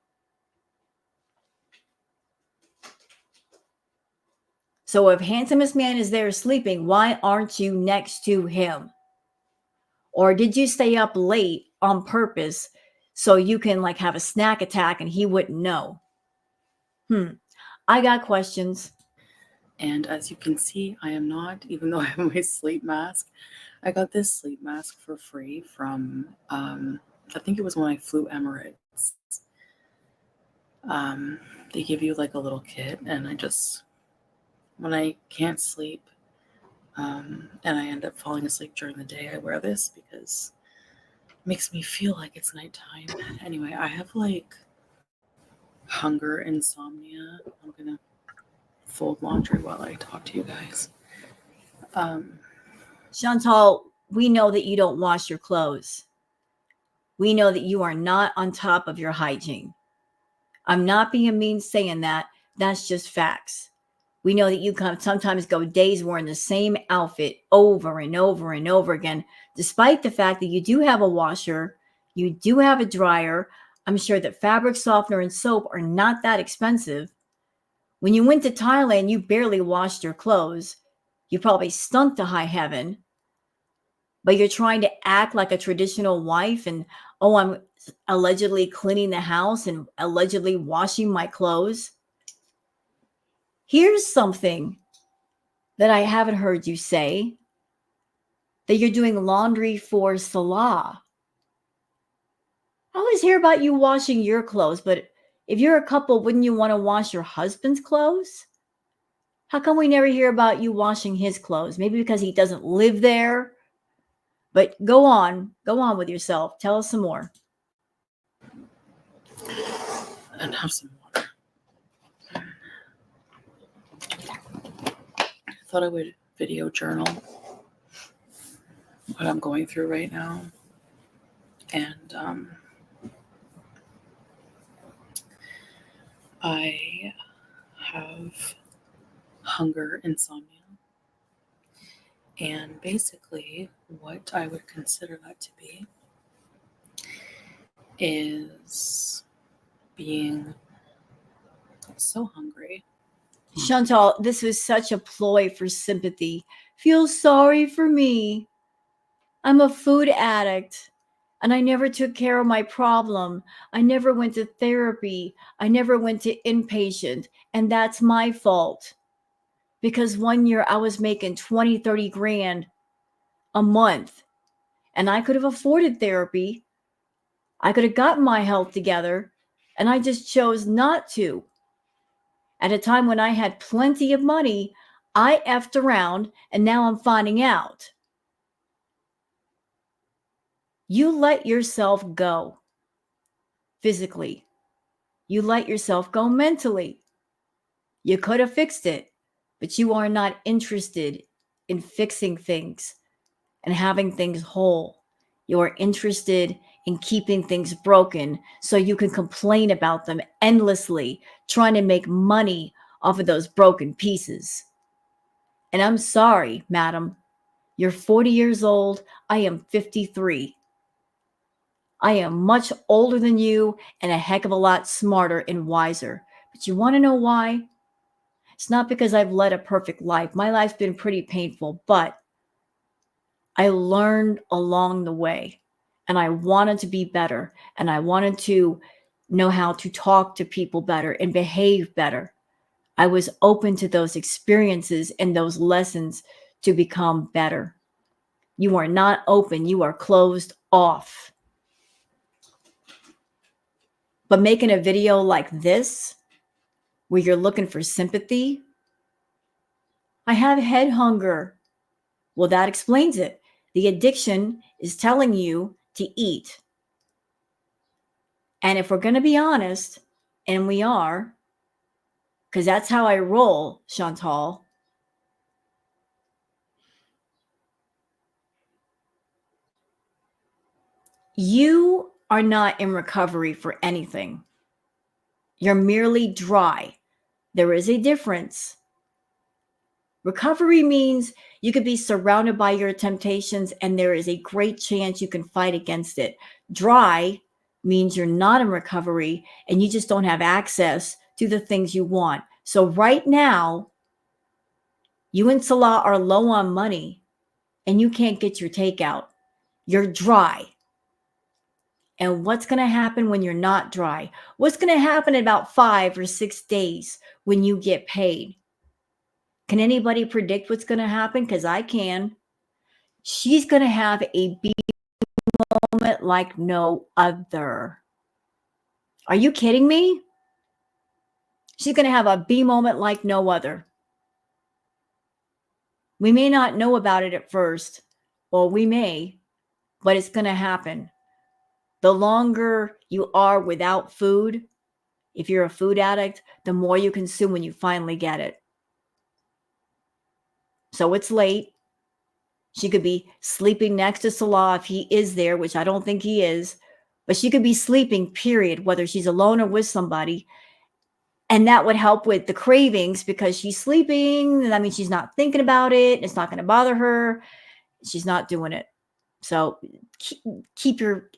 So, if handsomest man is there sleeping, why aren't you next to him? Or did you stay up late on purpose so you can like have a snack attack and he wouldn't know? I got questions. And as you can see, I am not, even though I have my sleep mask. I got this sleep mask for free from, I think it was when I flew Emirates. They give you like a little kit, and I just, when I can't sleep, and I end up falling asleep during the day, I wear this because it makes me feel like it's nighttime. Anyway, I have like hunger insomnia. I'm gonna fold laundry while I talk to you guys. Chantal, we know that you don't wash your clothes. We know that you are not on top of your hygiene. I'm not being mean saying that. That's just facts. We know that you sometimes go days wearing the same outfit over and over and over again, despite the fact that you do have a washer, you do have a dryer. I'm sure that fabric softener and soap are not that expensive. When you went to Thailand, you barely washed your clothes. You probably stunk to high heaven, but you're trying to act like a traditional wife and, oh, I'm allegedly cleaning the house and allegedly washing my clothes. Here's something that I haven't heard you say, that you're doing laundry for Salah. I always hear about you washing your clothes, but if you're a couple, wouldn't you want to wash your husband's clothes? How come we never hear about you washing his clothes? Maybe because he doesn't live there. But go on with yourself. Tell us some more. And have some water. I thought I would video journal what I'm going through right now. And I have hunger insomnia. And basically, what I would consider that to be is being so hungry. Chantal, this was such a ploy for sympathy. Feel sorry for me. I'm a food addict and I never took care of my problem. I never went to therapy. I never went to inpatient. And that's my fault. Because one year I was making 20, 30 grand a month and I could have afforded therapy. I could have gotten my health together and I just chose not to. At a time when I had plenty of money, I effed around and now I'm finding out. You let yourself go physically. You let yourself go mentally. You could have fixed it, but you are not interested in fixing things and having things whole. You are interested in keeping things broken so you can complain about them endlessly, trying to make money off of those broken pieces. And I'm sorry, madam. You're 40 years old. I am 53. I am much older than you and a heck of a lot smarter and wiser. But you want to know why? It's not because I've led a perfect life. My life's been pretty painful, but I learned along the way and I wanted to be better and I wanted to know how to talk to people better and behave better. I was open to those experiences and those lessons to become better. You are not open, you are closed off. But making a video like this, where you're looking for sympathy, I have head hunger. Well, that explains it. The addiction is telling you to eat. And if we're going to be honest, and we are, because that's how I roll, Chantal, you are not in recovery for anything. You're merely dry. There is a difference. Recovery means you could be surrounded by your temptations and there is a great chance you can fight against it. Dry means you're not in recovery and you just don't have access to the things you want. So right now, you and Salah are low on money and you can't get your takeout. You're dry. And what's going to happen when you're not dry? What's going to happen in about 5 or 6 days when you get paid? Can anybody predict what's going to happen? Because I can. She's going to have a B moment like no other. Are you kidding me? She's going to have a B moment like no other. We may not know about it at first, or we may, but it's going to happen. The longer you are without food, if you're a food addict, the more you consume when you finally get it. So it's late. She could be sleeping next to Salah if he is there, which I don't think he is. But she could be sleeping, period, whether she's alone or with somebody. And that would help with the cravings because she's sleeping. That means she's not thinking about it. It's not going to bother her. She's not doing it. So keep your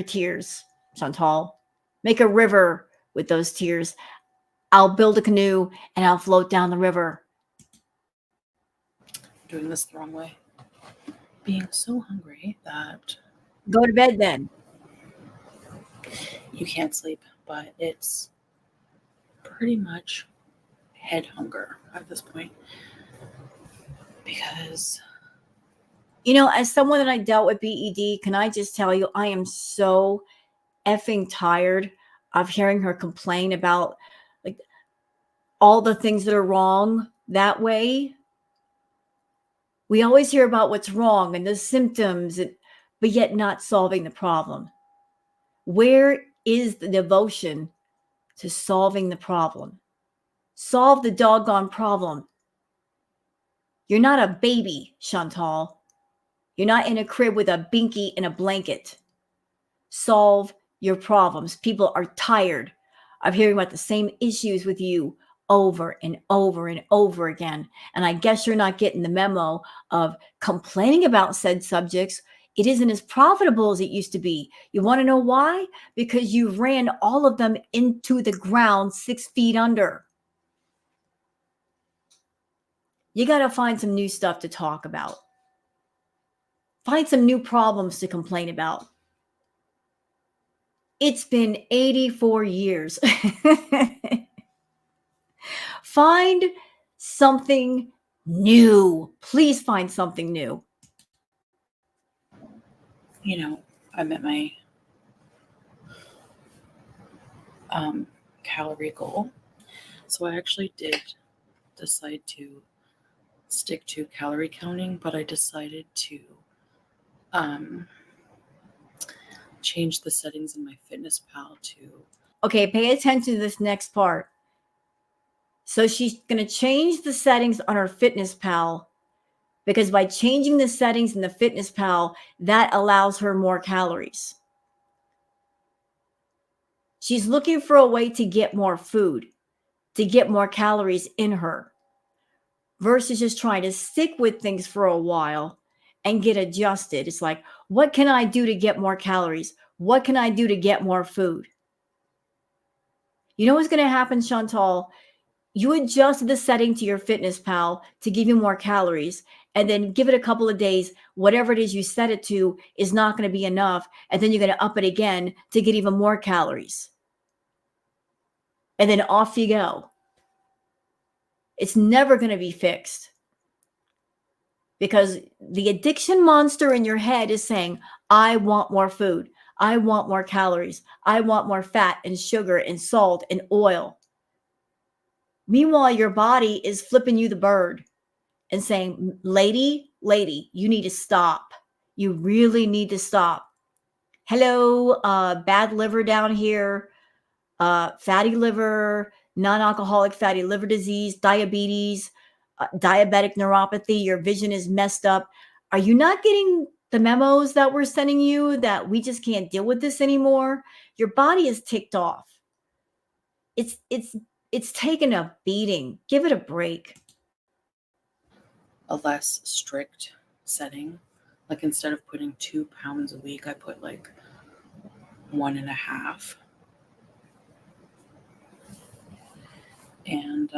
tears, Chantal. Make a river with those tears. I'll build a canoe and I'll float down the river. Doing this the wrong way. Being so hungry that Go to bed then. you can't sleep, but it's pretty much head hunger at this point. Because, you know, as someone that I dealt with BED, can I just tell you, I am so effing tired of hearing her complain about like all the things that are wrong that way. We always hear about what's wrong and the symptoms, but yet not solving the problem. Where is the devotion to solving the problem? Solve the doggone problem. You're not a baby, Chantal. You're not in a crib with a binky and a blanket. Solve your problems. People are tired of hearing about the same issues with you over and over and over again. And I guess you're not getting the memo of complaining about said subjects. It isn't as profitable as it used to be. You want to know why? Because you ran all of them into the ground 6 feet under. You got to find some new stuff to talk about. Find some new problems to complain about. It's been 84 years. Find something new. Please find something new. you know, I met my calorie goal. So I actually did decide to stick to calorie counting, but I decided to change the settings in my FitnessPal to. Okay, pay attention to this next part. So she's going to change the settings on her FitnessPal because by changing the settings in the FitnessPal, that allows her more calories. She's looking for a way to get more food, to get more calories in her. versus just trying to stick with things for a while and get adjusted. It's like, what can I do to get more calories? What can I do to get more food? You know what's going to happen, Chantal? You adjust the setting to your Fitness Pal to give you more calories, and then give it a couple of days. Whatever it is you set it to is not going to be enough. And then you're going to up it again to get even more calories. And then off you go. It's never going to be fixed, because the addiction monster in your head is saying, I want more food. I want more calories. I want more fat and sugar and salt and oil. Meanwhile, your body is flipping you the bird and saying, lady, you need to stop. You really need to stop. Hello, bad liver down here, fatty liver, non-alcoholic fatty liver disease, diabetes, diabetic neuropathy. Your vision is messed up. Are you not getting the memos that we're sending you that we just can't deal with this anymore? Your body is ticked off. It's taken a beating. Give it a break. A less strict setting. Like instead of putting 2 pounds a week, I put like 1.5. And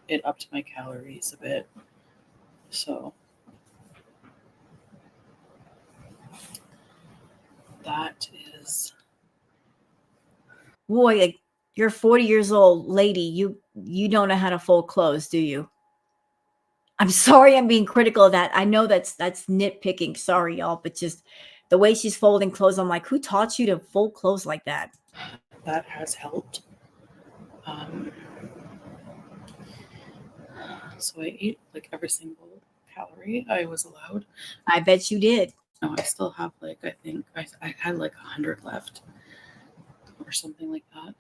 it upped my calories a bit. So that is. Boy, like, you're 40 years old, lady. You don't know how to fold clothes, do you? I'm sorry I'm being critical of that. I know that's nitpicking. Sorry, y'all, but just the way she's folding clothes, I'm like, who taught you to fold clothes like that? That has helped. So I ate like every single calorie I was allowed. I bet you did. No, I still have like, I think I had like 100 left or something like that.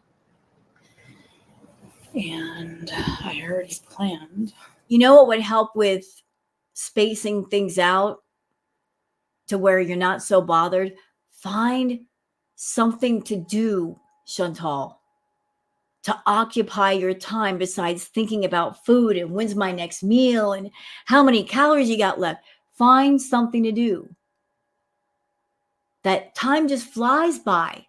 And I already planned. You know what would help with spacing things out to where you're not so bothered? Find something to do, Chantal, to occupy your time besides thinking about food and when's my next meal and how many calories you got left. Find something to do. That time just flies by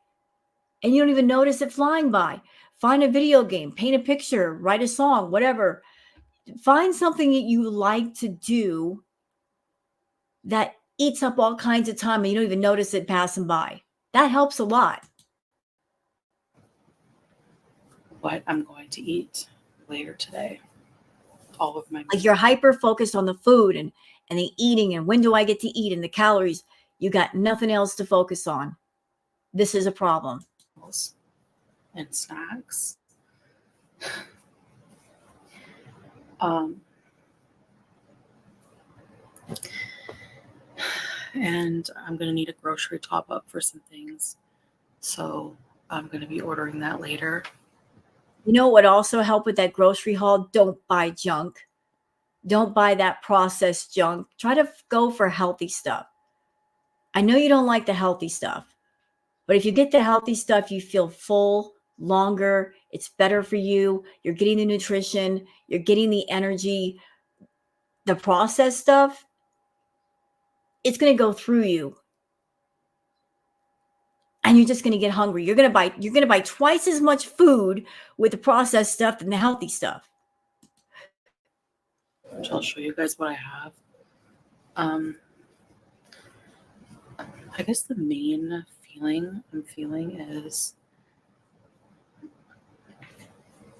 and you don't even notice it flying by. Find a video game, paint a picture, write a song, whatever. Find something that you like to do that eats up all kinds of time and you don't even notice it passing by. That helps a lot. What I'm going to eat later today. All of my like you're hyper focused on the food and the eating and when do I get to eat and the calories. You got nothing else to focus on. This is a problem. meals and snacks. And I'm going to need a grocery top up for some things. So I'm going to be ordering that later. You know what would also help with that grocery haul? Don't buy junk. Don't buy that processed junk. Try to go for healthy stuff. I know you don't like the healthy stuff, but if you get the healthy stuff, you feel full longer. It's better for you. You're getting the nutrition. You're getting the energy. The processed stuff, it's going to go through you. And you're just going to get hungry. You're going to buy twice as much food with the processed stuff than the healthy stuff. Which I'll show you guys what I have. I guess the main feeling I'm feeling is,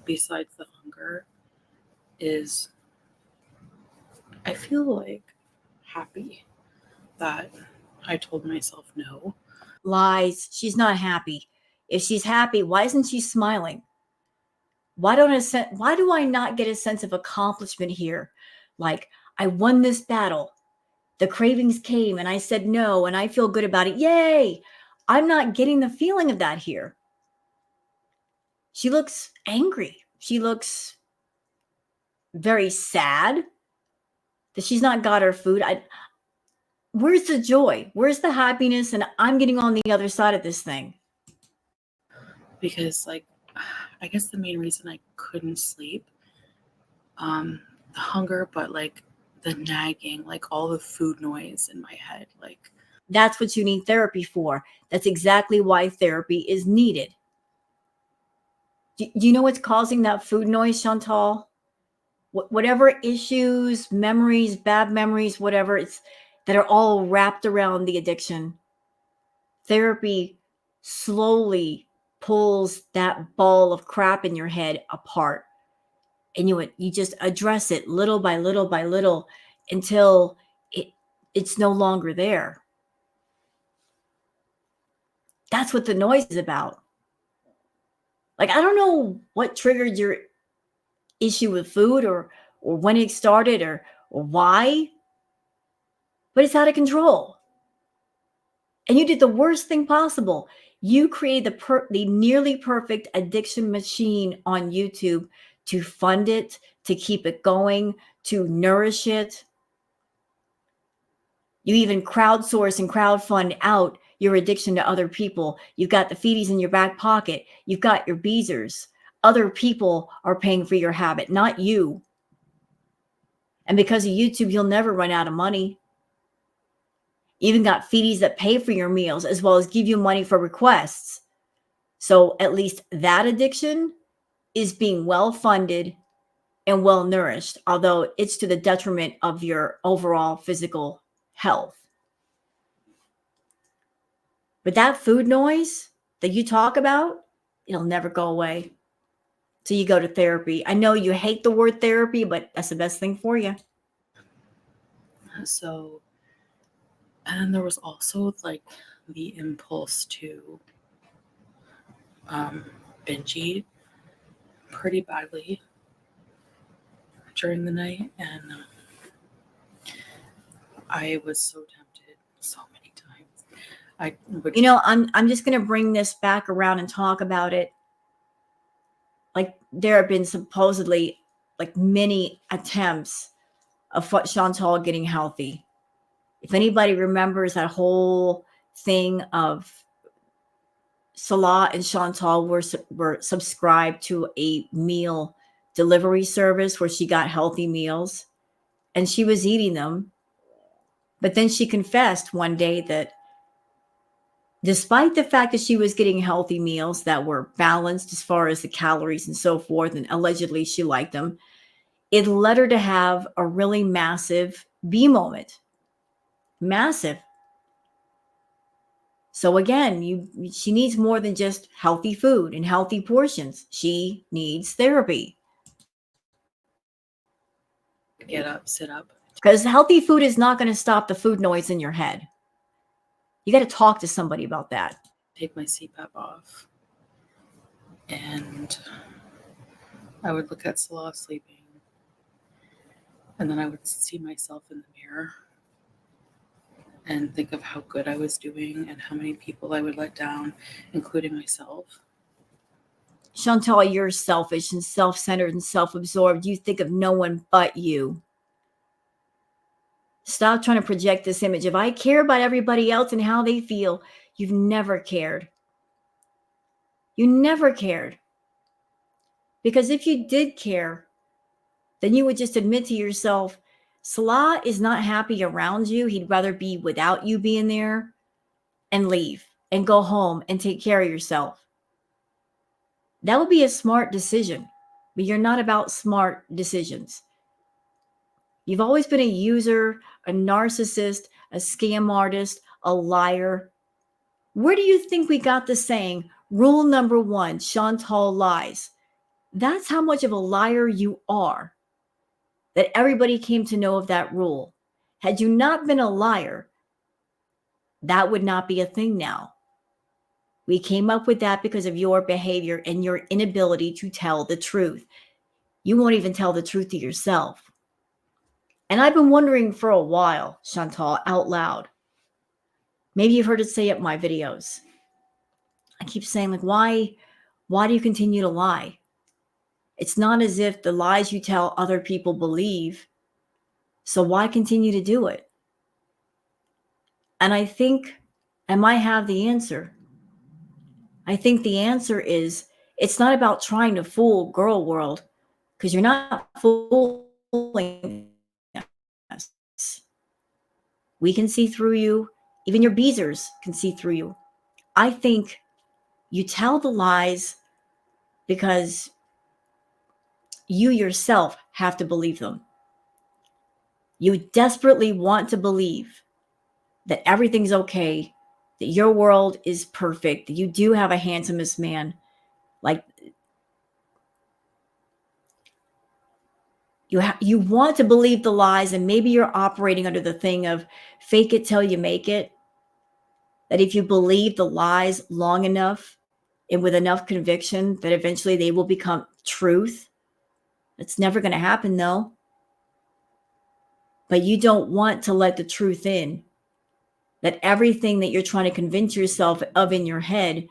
besides the hunger, is I feel like happy that I told myself no. Lies. She's not happy. If she's happy, why isn't she smiling? Why do I not get a sense of accomplishment here? Like, I won this battle. The cravings came and I said no and I feel good about it. Yay! I'm not getting the feeling of that here. She looks angry. She looks very sad that she's not got her food. Where's the joy? Where's the happiness? And I'm getting on the other side of this thing. Because, like, I guess the main reason I couldn't sleep the hunger, but like the nagging, like all the food noise in my head. Like, That's what you need therapy for. That's exactly why therapy is needed. Do you know what's causing that food noise, Chantal? Whatever issues, memories, bad memories, whatever it's that are all wrapped around the addiction. Therapy slowly pulls that ball of crap in your head apart, and you just address it little by little by little until it's no longer there. That's what the noise is about. Like, I don't know what triggered your issue with food, or when it started, or why, but it's out of control. And you did the worst thing possible. You created the nearly perfect addiction machine on YouTube to fund it, to keep it going, to nourish it. You even crowdsource and crowdfund out your addiction to other people. You've got the feedies in your back pocket. You've got your beezers. Other people are paying for your habit, not you. And because of YouTube, you'll never run out of money. You even got feedies that pay for your meals as well as give you money for requests. So at least that addiction is being well funded and well nourished, although it's to the detriment of your overall physical health. But that food noise that you talk about, it'll never go away. So you go to therapy. I know you hate the word therapy, but that's the best thing for you. so, and then there was also like the impulse to binge eat pretty badly during the night, and I was so tempted so many times. I would, I'm just going to bring this back around and talk about it. Like, there have been supposedly like many attempts of Chantal getting healthy. If anybody remembers that whole thing of Salah and Chantal were subscribed to a meal delivery service where she got healthy meals and she was eating them. But then she confessed one day that despite the fact that she was getting healthy meals that were balanced as far as the calories and so forth, and allegedly she liked them, it led her to have a really massive B moment. Massive. So again, she needs more than just healthy food and healthy portions. She needs therapy. get up, sit up, Because healthy food is not going to stop the food noise in your head. You got to talk to somebody about that. take my CPAP off, and I would look at Salah sleeping, and then I would see myself in the mirror and think of how good I was doing and how many people I would let down, including myself. Chantal, you're selfish and self-centered and self-absorbed. You think of no one but you. Stop trying to project this image. If I care about everybody else and how they feel, you've never cared. You never cared. Because if you did care, then you would just admit to yourself, Salah is not happy around you. He'd rather be without you being there, and leave and go home and take care of yourself. That would be a smart decision, but you're not about smart decisions. You've always been a user, a narcissist, a scam artist, a liar. Where do you think we got the saying, rule number 1, Chantal lies? That's how much of a liar you are, that everybody came to know of that rule. Had you not been a liar, that would not be a thing now. We came up with that because of your behavior and your inability to tell the truth. You won't even tell the truth to yourself. And I've been wondering for a while, Chantal, out loud. Maybe you've heard it say it in my videos. I keep saying, like, why do you continue to lie? It's not as if the lies you tell other people believe. So why continue to do it? And I think I might have the answer. I think the answer is it's not about trying to fool girl world, because you're not fooling us. We can see through you. Even your beezers can see through you. I think you tell the lies because you yourself have to believe them. You desperately want to believe that everything's okay, that your world is perfect, that you do have a handsomest man. Like you want to believe the lies, and maybe you're operating under the thing of fake it till you make it. That if you believe the lies long enough and with enough conviction, that eventually they will become truth. It's never going to happen though. But you don't want to let the truth in. That everything that you're trying to convince yourself of in your head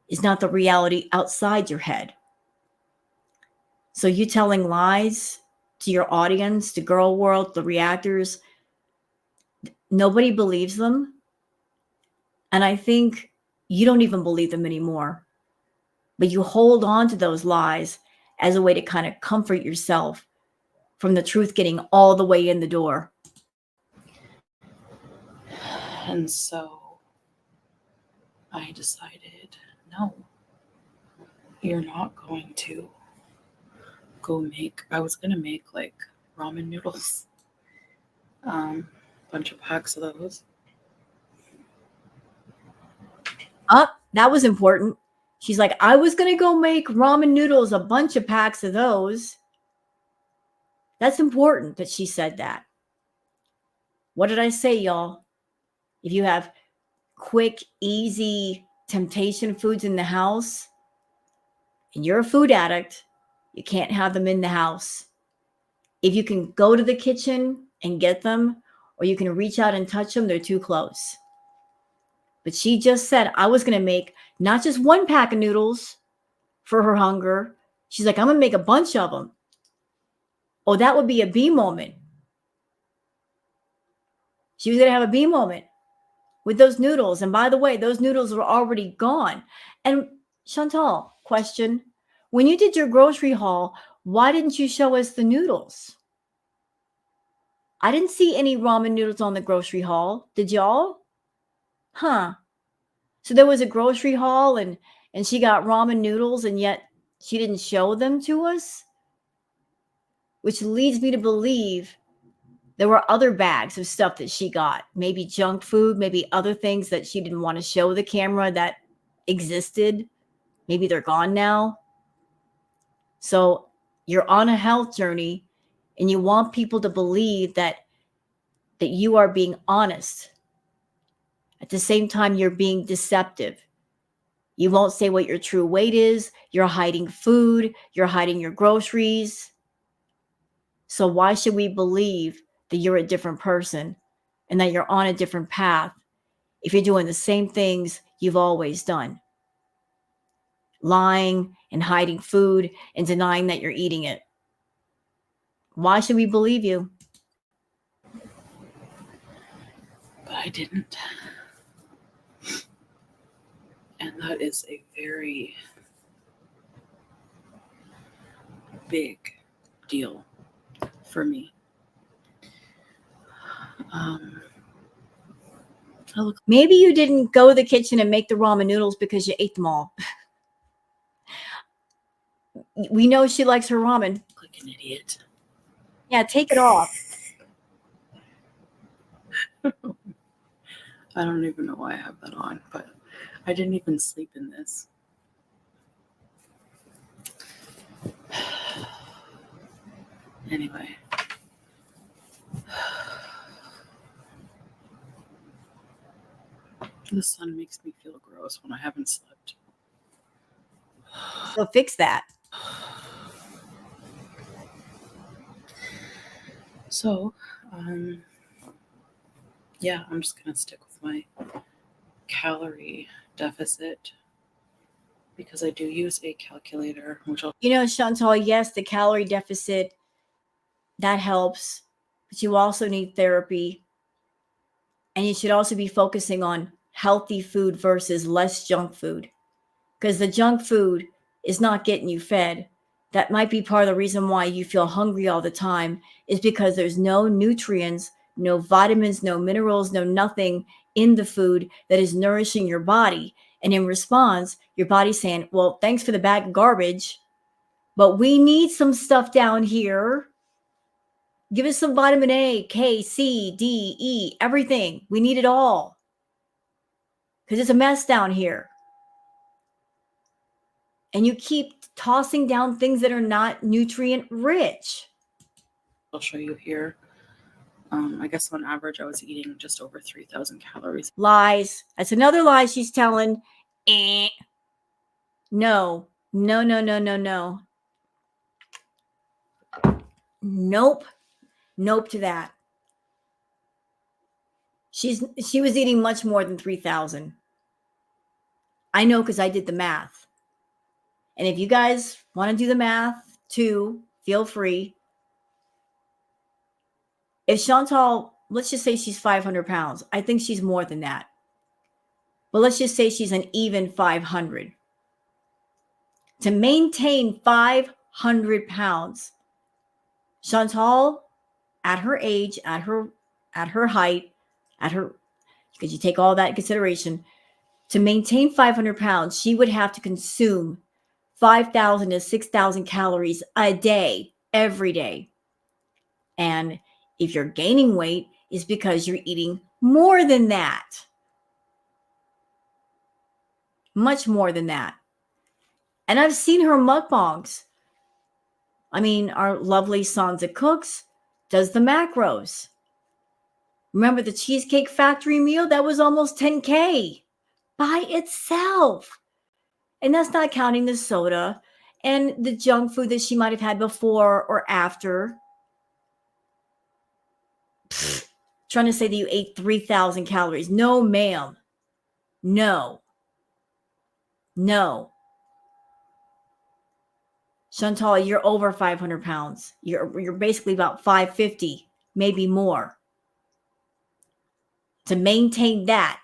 is not the reality outside your head. So you telling lies to your audience, to girl world, the reactors, nobody believes them. And I think you don't even believe them anymore. But you hold on to those lies as a way to kind of comfort yourself from the truth getting all the way in the door. And so I decided, no, you're not going to go make, I was going to make like ramen noodles, bunch of packs of those. That was important. She's like, I was going to go make ramen noodles, a bunch of packs of those. That's important that she said that. What did I say, y'all? If you have quick, easy temptation foods in the house and you're a food addict, you can't have them in the house. If you can go to the kitchen and get them, or you can reach out and touch them, they're too close. But she just said, I was going to make not just one pack of noodles for her hunger. She's like, I'm going to make a bunch of them. Oh, that would be a B moment. She was going to have a B moment with those noodles. And by the way, those noodles were already gone. And Chantal, question. When you did your grocery haul, why didn't you show us the noodles? I didn't see any ramen noodles on the grocery haul. Did y'all? Huh. So there was a grocery haul and she got ramen noodles and yet she didn't show them to us? Which leads me to believe there were other bags of stuff that she got. Maybe junk food, maybe other things that she didn't want to show the camera that existed. Maybe they're gone now. So you're on a health journey and you want people to believe that you are being honest. At the same time, you're being deceptive. You won't say what your true weight is. You're hiding food. You're hiding your groceries. So why should we believe that you're a different person and that you're on a different path if you're doing the same things you've always done? Lying and hiding food and denying that you're eating it. Why should we believe you? But I didn't. And that is a very big deal for me. Maybe you didn't go to the kitchen and make the ramen noodles because you ate them all. We know she likes her ramen. Like an idiot. Yeah, take it off. I don't even know why I have that on, but I didn't even sleep in this. Anyway. The sun makes me feel gross when I haven't slept. So fix that. So, yeah, I'm just going to stick with my calorie deficit because I do use a calculator, which I'll... You know, Chantal, yes, the calorie deficit, that helps, but you also need therapy. And you should also be focusing on healthy food versus less junk food, because the junk food is not getting you fed. That might be part of the reason why you feel hungry all the time, is because there's no nutrients, no vitamins, no minerals, no nothing in the food that is nourishing your body. And in response, your body's saying, well, thanks for the bag of garbage, but we need some stuff down here. Give us some vitamin A, K, C, D, E, everything. We need it all. Because it's a mess down here. And you keep tossing down things that are not nutrient rich. I'll show you here. I guess on average, I was eating just over 3,000 calories. Lies. That's another lie she's telling. No, no, no, no, no, no. Nope. Nope to that. She was eating much more than 3,000. I know because I did the math. And if you guys want to do the math too, feel free. If Chantal, let's just say she's 500 pounds. I think she's more than that. But let's just say she's an even 500. To maintain 500 pounds, Chantal, at her age, at her height, because you take all that in consideration, to maintain 500 pounds, she would have to consume 5,000 to 6,000 calories a day, every day. And if you're gaining weight, it's because you're eating more than that. Much more than that. And I've seen her mukbangs. I mean, our lovely Sansa Cooks does the macros. Remember the Cheesecake Factory meal? That was almost 10K by itself. And that's not counting the soda and the junk food that she might have had before or after. Trying to say that you ate 3,000 calories. No, ma'am. No. No. Chantal, you're over 500 pounds. You're basically about 550, maybe more. To maintain that,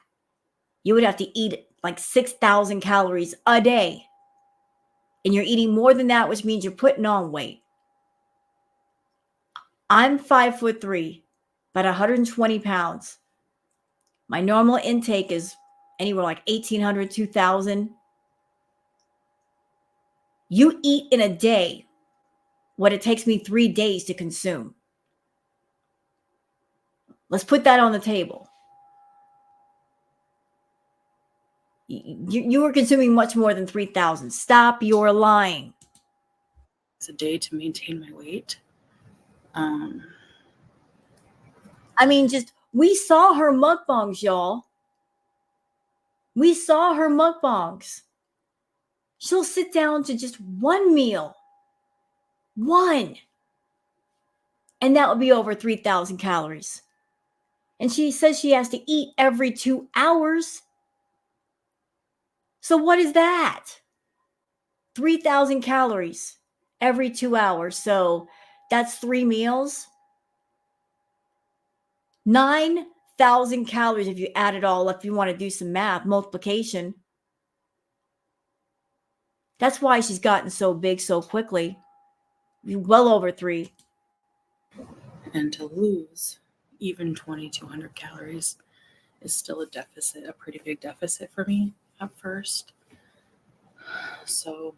you would have to eat like 6,000 calories a day. And you're eating more than that, which means you're putting on weight. I'm 5'3", about 120 pounds. My normal intake is anywhere like 1,800, 2,000. You eat in a day what it takes me 3 days to consume. Let's put that on the table. You were consuming much more than 3,000. Stop your lying. It's a day to maintain my weight. I mean, we saw her mukbangs, y'all. We saw her mukbangs. She'll sit down to just one meal. One. And that would be over 3,000 calories. And she says she has to eat every 2 hours. So what is that? 3,000 calories every 2 hours. So that's 3 meals. 9,000 calories if you add it all up, if you want to do some math, multiplication. That's why she's gotten so big so quickly. Well over 3. And to lose even 2,200 calories is still a deficit, a pretty big deficit for me at first. So,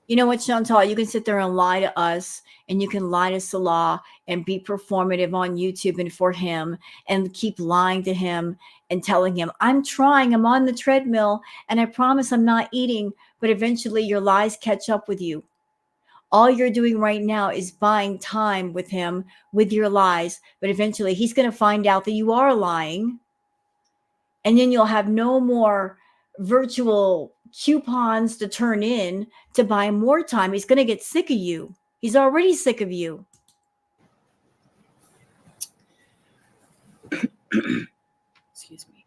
you know what, Chantal? You can sit there and lie to us, and you can lie to Salah and be performative on YouTube and for him, and keep lying to him and telling him, I'm trying, I'm on the treadmill, and I promise I'm not eating, but eventually your lies catch up with you. All you're doing right now is buying time with him with your lies, but eventually he's going to find out that you are lying, and then you'll have no more virtual coupons to turn in to buy more time. He's going to get sick of you. He's already sick of you. excuse me.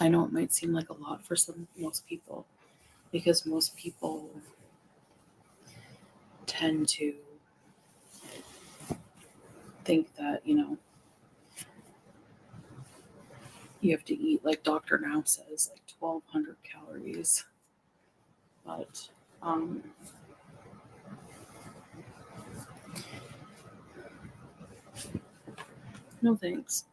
I know it might seem like a lot for most people, because most people tend to think that, you have to eat, like Dr. Now says, like 1,200 calories. But No thanks.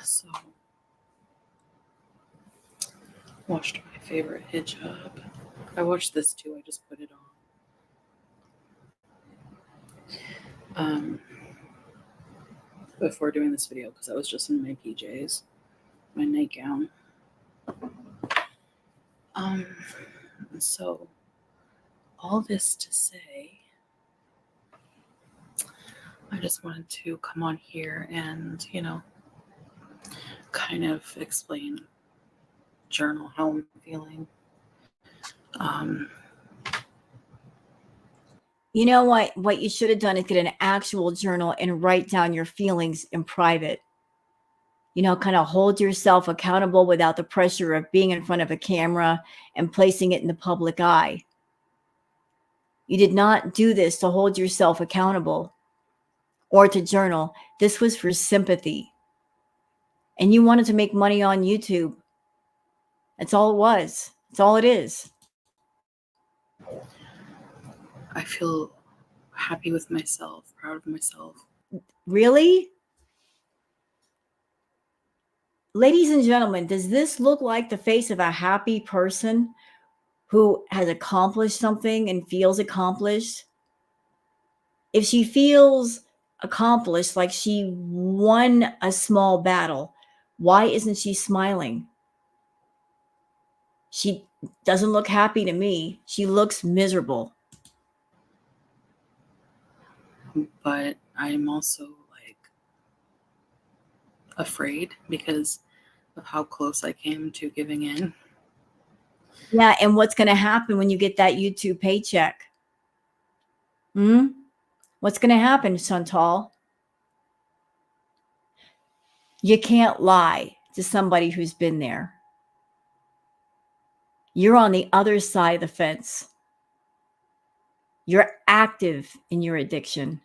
So, watched my favorite hijab. I watched this too. I just put it on before doing this video because I was just in my PJs, my nightgown. So all this to say, I just wanted to come on here and, kind of explain, journal how I'm feeling. You know what you should have done is get an actual journal and write down your feelings in private. Kind of hold yourself accountable without the pressure of being in front of a camera and placing it in the public eye. You did not do this to hold yourself accountable or to journal. This was for sympathy. And you wanted to make money on YouTube. That's all it was. That's all it is. I feel happy with myself, proud of myself. Really? Ladies and gentlemen, does this look like the face of a happy person who has accomplished something and feels accomplished? If she feels accomplished, like she won a small battle, why isn't she smiling? She doesn't look happy to me. She looks miserable. But I'm also afraid because of how close I came to giving in. Yeah, and what's going to happen when you get that YouTube paycheck? What's going to happen, Chantal? You can't lie to somebody who's been there. You're on the other side of the fence. You're active in your addiction.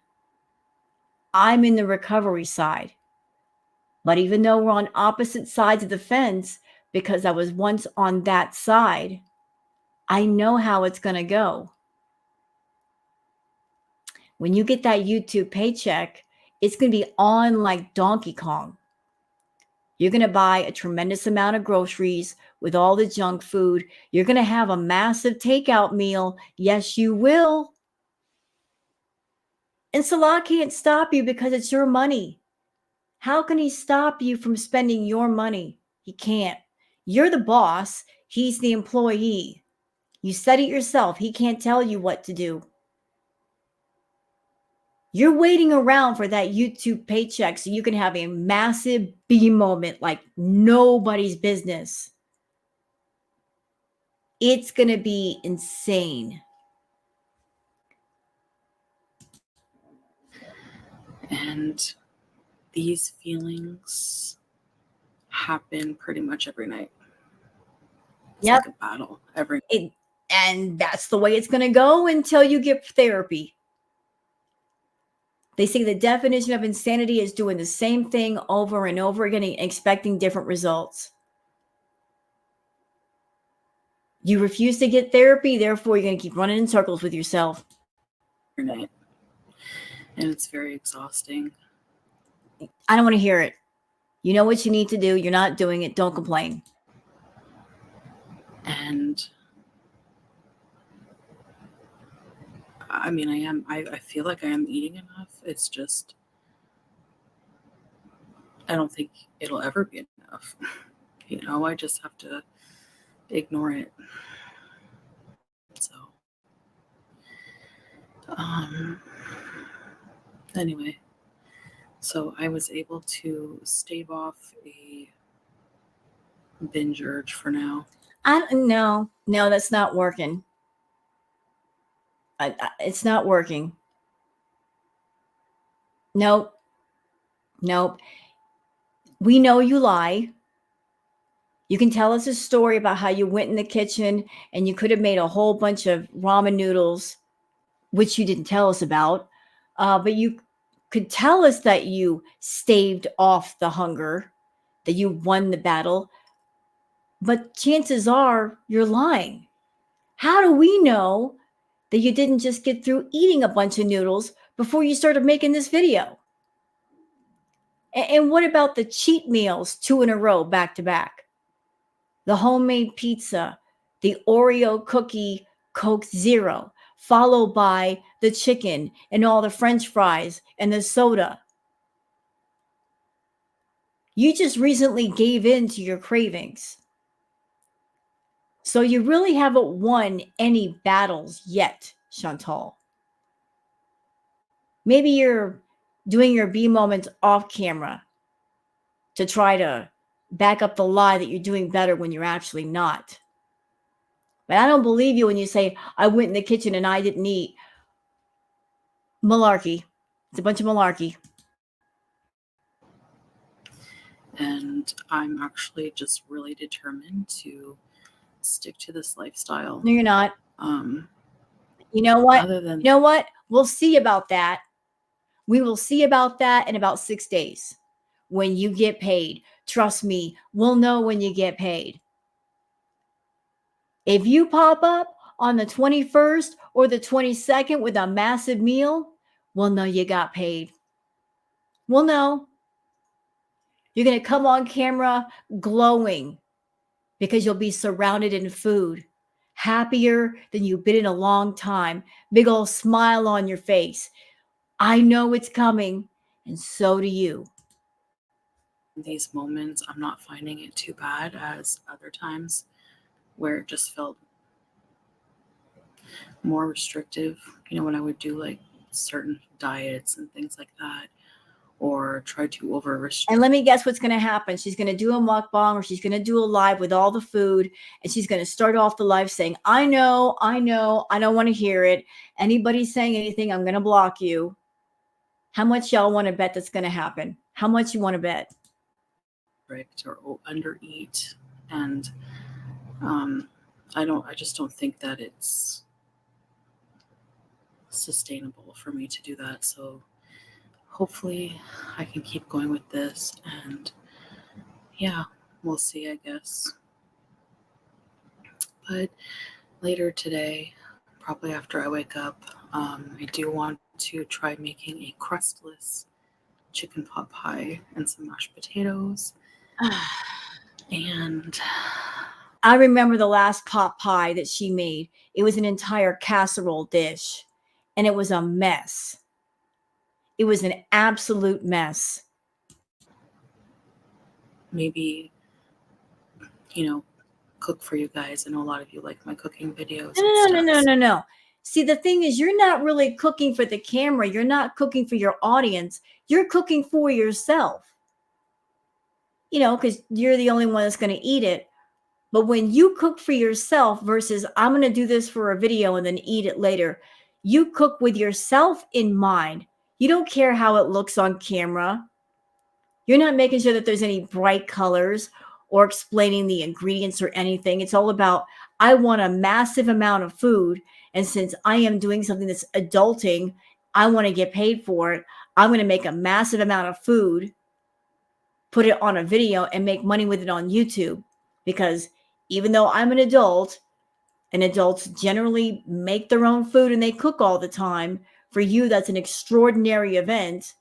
I'm in the recovery side. But even though we're on opposite sides of the fence, because I was once on that side, I know how it's going to go. When you get that YouTube paycheck, it's going to be on like Donkey Kong. You're going to buy a tremendous amount of groceries with all the junk food. You're going to have a massive takeout meal. Yes, you will. And Salah can't stop you because it's your money. How can he stop you from spending your money? He can't. You're the boss. He's the employee. You said it yourself. He can't tell you what to do. You're waiting around for that YouTube paycheck so you can have a massive B moment like nobody's business. It's going to be insane. And these feelings happen pretty much every night. It's like a battle every night. And that's the way it's going to go until you get therapy. They say the definition of insanity is doing the same thing over and over again and expecting different results. You refuse to get therapy, therefore you're going to keep running in circles with yourself. Every night. And it's very exhausting. I don't want to hear it. You know what you need to do. You're not doing it. Don't complain. And I mean, I feel like I am eating enough. It's just, I don't think it'll ever be enough. I just have to ignore it. So, anyway, so I was able to stave off a binge urge for now. No, that's not working. It's not working. Nope. We know you lie. You can tell us a story about how you went in the kitchen and you could have made a whole bunch of ramen noodles, which you didn't tell us about. But you could tell us that you staved off the hunger, that you won the battle. but chances are you're lying. How do we know that you didn't just get through eating a bunch of noodles before you started making this video? And what about the cheat meals 2 in a row back to back? The homemade pizza, the Oreo cookie Coke Zero, followed by the chicken and all the French fries and the soda. You just recently gave in to your cravings. So you really haven't won any battles yet, Chantal. Maybe you're doing your B moments off camera to try to back up the lie that you're doing better when you're actually not. But I don't believe you when you say, I went in the kitchen and I didn't eat. Malarkey. It's a bunch of malarkey. And I'm actually just really determined to stick to this lifestyle. No, you're not. Um, You know what? Other than You know what? We'll see about that. We will see about that in about 6 days when you get paid. Trust me, we'll know when you get paid. If you pop up on the 21st or the 22nd with a massive meal, we'll know you got paid. We'll know. You're going to come on camera glowing because you'll be surrounded in food, happier than you've been in a long time. Big old smile on your face. I know it's coming, and so do you. these moments, I'm not finding it too bad as other times where it just felt more restrictive. When I would do like certain diets and things like that, or try to over restrict. And let me guess what's going to happen. She's going to do a mukbang or she's going to do a live with all the food. And she's going to start off the live saying, I know, I don't want to hear it. Anybody saying anything, I'm going to block you. How much y'all want to bet that's going to happen? How much you want to bet? Or undereat. And I just don't think that it's sustainable for me to do that. So hopefully I can keep going with this, and yeah, we'll see, I guess. But later today, probably after I wake up, I do want to try making a crustless chicken pot pie and some mashed potatoes. And I remember the last pot pie that she made. It was an entire casserole dish, and it was a mess. It was an absolute mess. maybe, cook for you guys. I know a lot of you like my cooking videos. No. See, the thing is, you're not really cooking for the camera. You're not cooking for your audience. You're cooking for yourself. Because you're the only one that's going to eat it. But when you cook for yourself versus I'm going to do this for a video and then eat it later, you cook with yourself in mind. You don't care how it looks on camera. You're not making sure that there's any bright colors or explaining the ingredients or anything. It's all about, I want a massive amount of food. And since I am doing something that's adulting, I want to get paid for it. I'm going to make a massive amount of food, put it on a video, and make money with it on YouTube. Because even though I'm an adult, and adults generally make their own food and they cook all the time, for you, that's an extraordinary event.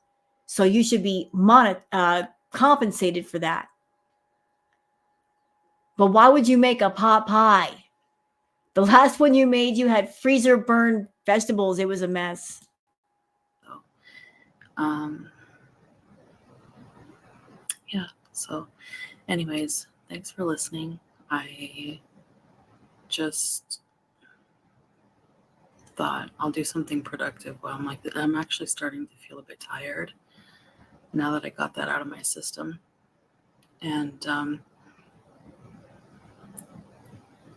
So you should be compensated for that. But why would you make a pot pie? The last one you made, you had freezer burned vegetables. It was a mess. Yeah. So anyways, thanks for listening. I just thought I'll do something productive while I'm actually starting to feel a bit tired now that I got that out of my system. And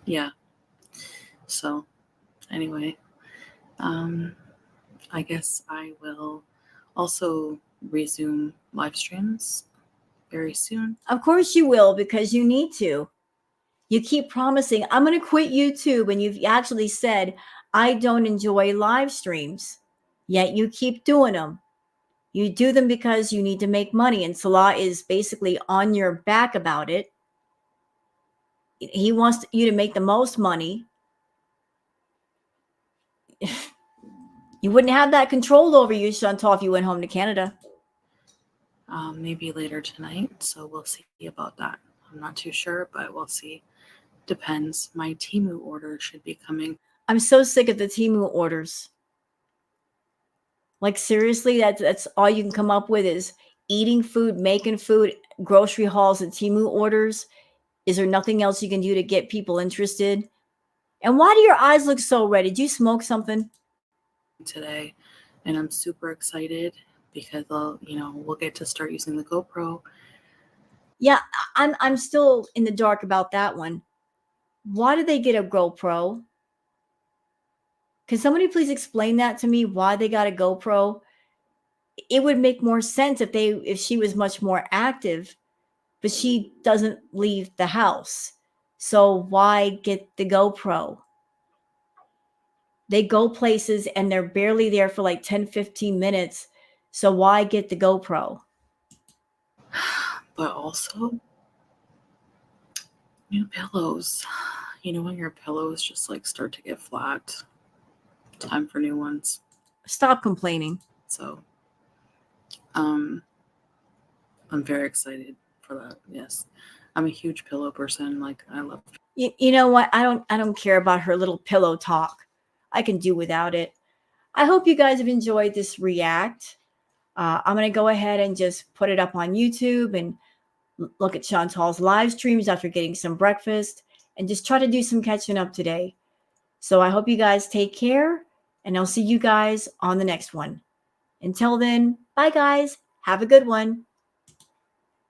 yeah. So anyway, I guess I will also resume live streams very soon. Of course you will, because you need to. You keep promising, I'm going to quit YouTube, and you've actually said, I don't enjoy live streams, yet you keep doing them. You do them because you need to make money, and Salah is basically on your back about it. He wants you to make the most money. You wouldn't have that control over you, Chantal, if you went home to Canada. Maybe later tonight, so we'll see about that. I'm not too sure, but we'll see. Depends. My Temu order should be coming. I'm so sick of the Temu orders. Like, seriously, that's all you can come up with is eating food, making food, grocery hauls, and Temu orders. Is there nothing else you can do to get people interested? And why do your eyes look so red? Did you smoke something today? And I'm super excited because we'll get to start using the GoPro. Yeah, I'm still in the dark about that one. Why did they get a GoPro? Can somebody please explain that to me? Why they got a GoPro? It would make more sense if she was much more active, but she doesn't leave the house. So why get the GoPro? They go places and they're barely there for like 10, 15 minutes. So why get the GoPro? But also, new pillows. When your pillows just like start to get flat, time for new ones. Stop complaining. So, I'm very excited for that. Yes, I'm a huge pillow person. Like, I love. You know what? I don't care about her little pillow talk. I can do without it. I hope you guys have enjoyed this react. I'm going to go ahead and just put it up on YouTube and look at Chantal's live streams after getting some breakfast and just try to do some catching up today. So I hope you guys take care, and I'll see you guys on the next one. Until then, bye guys. Have a good one.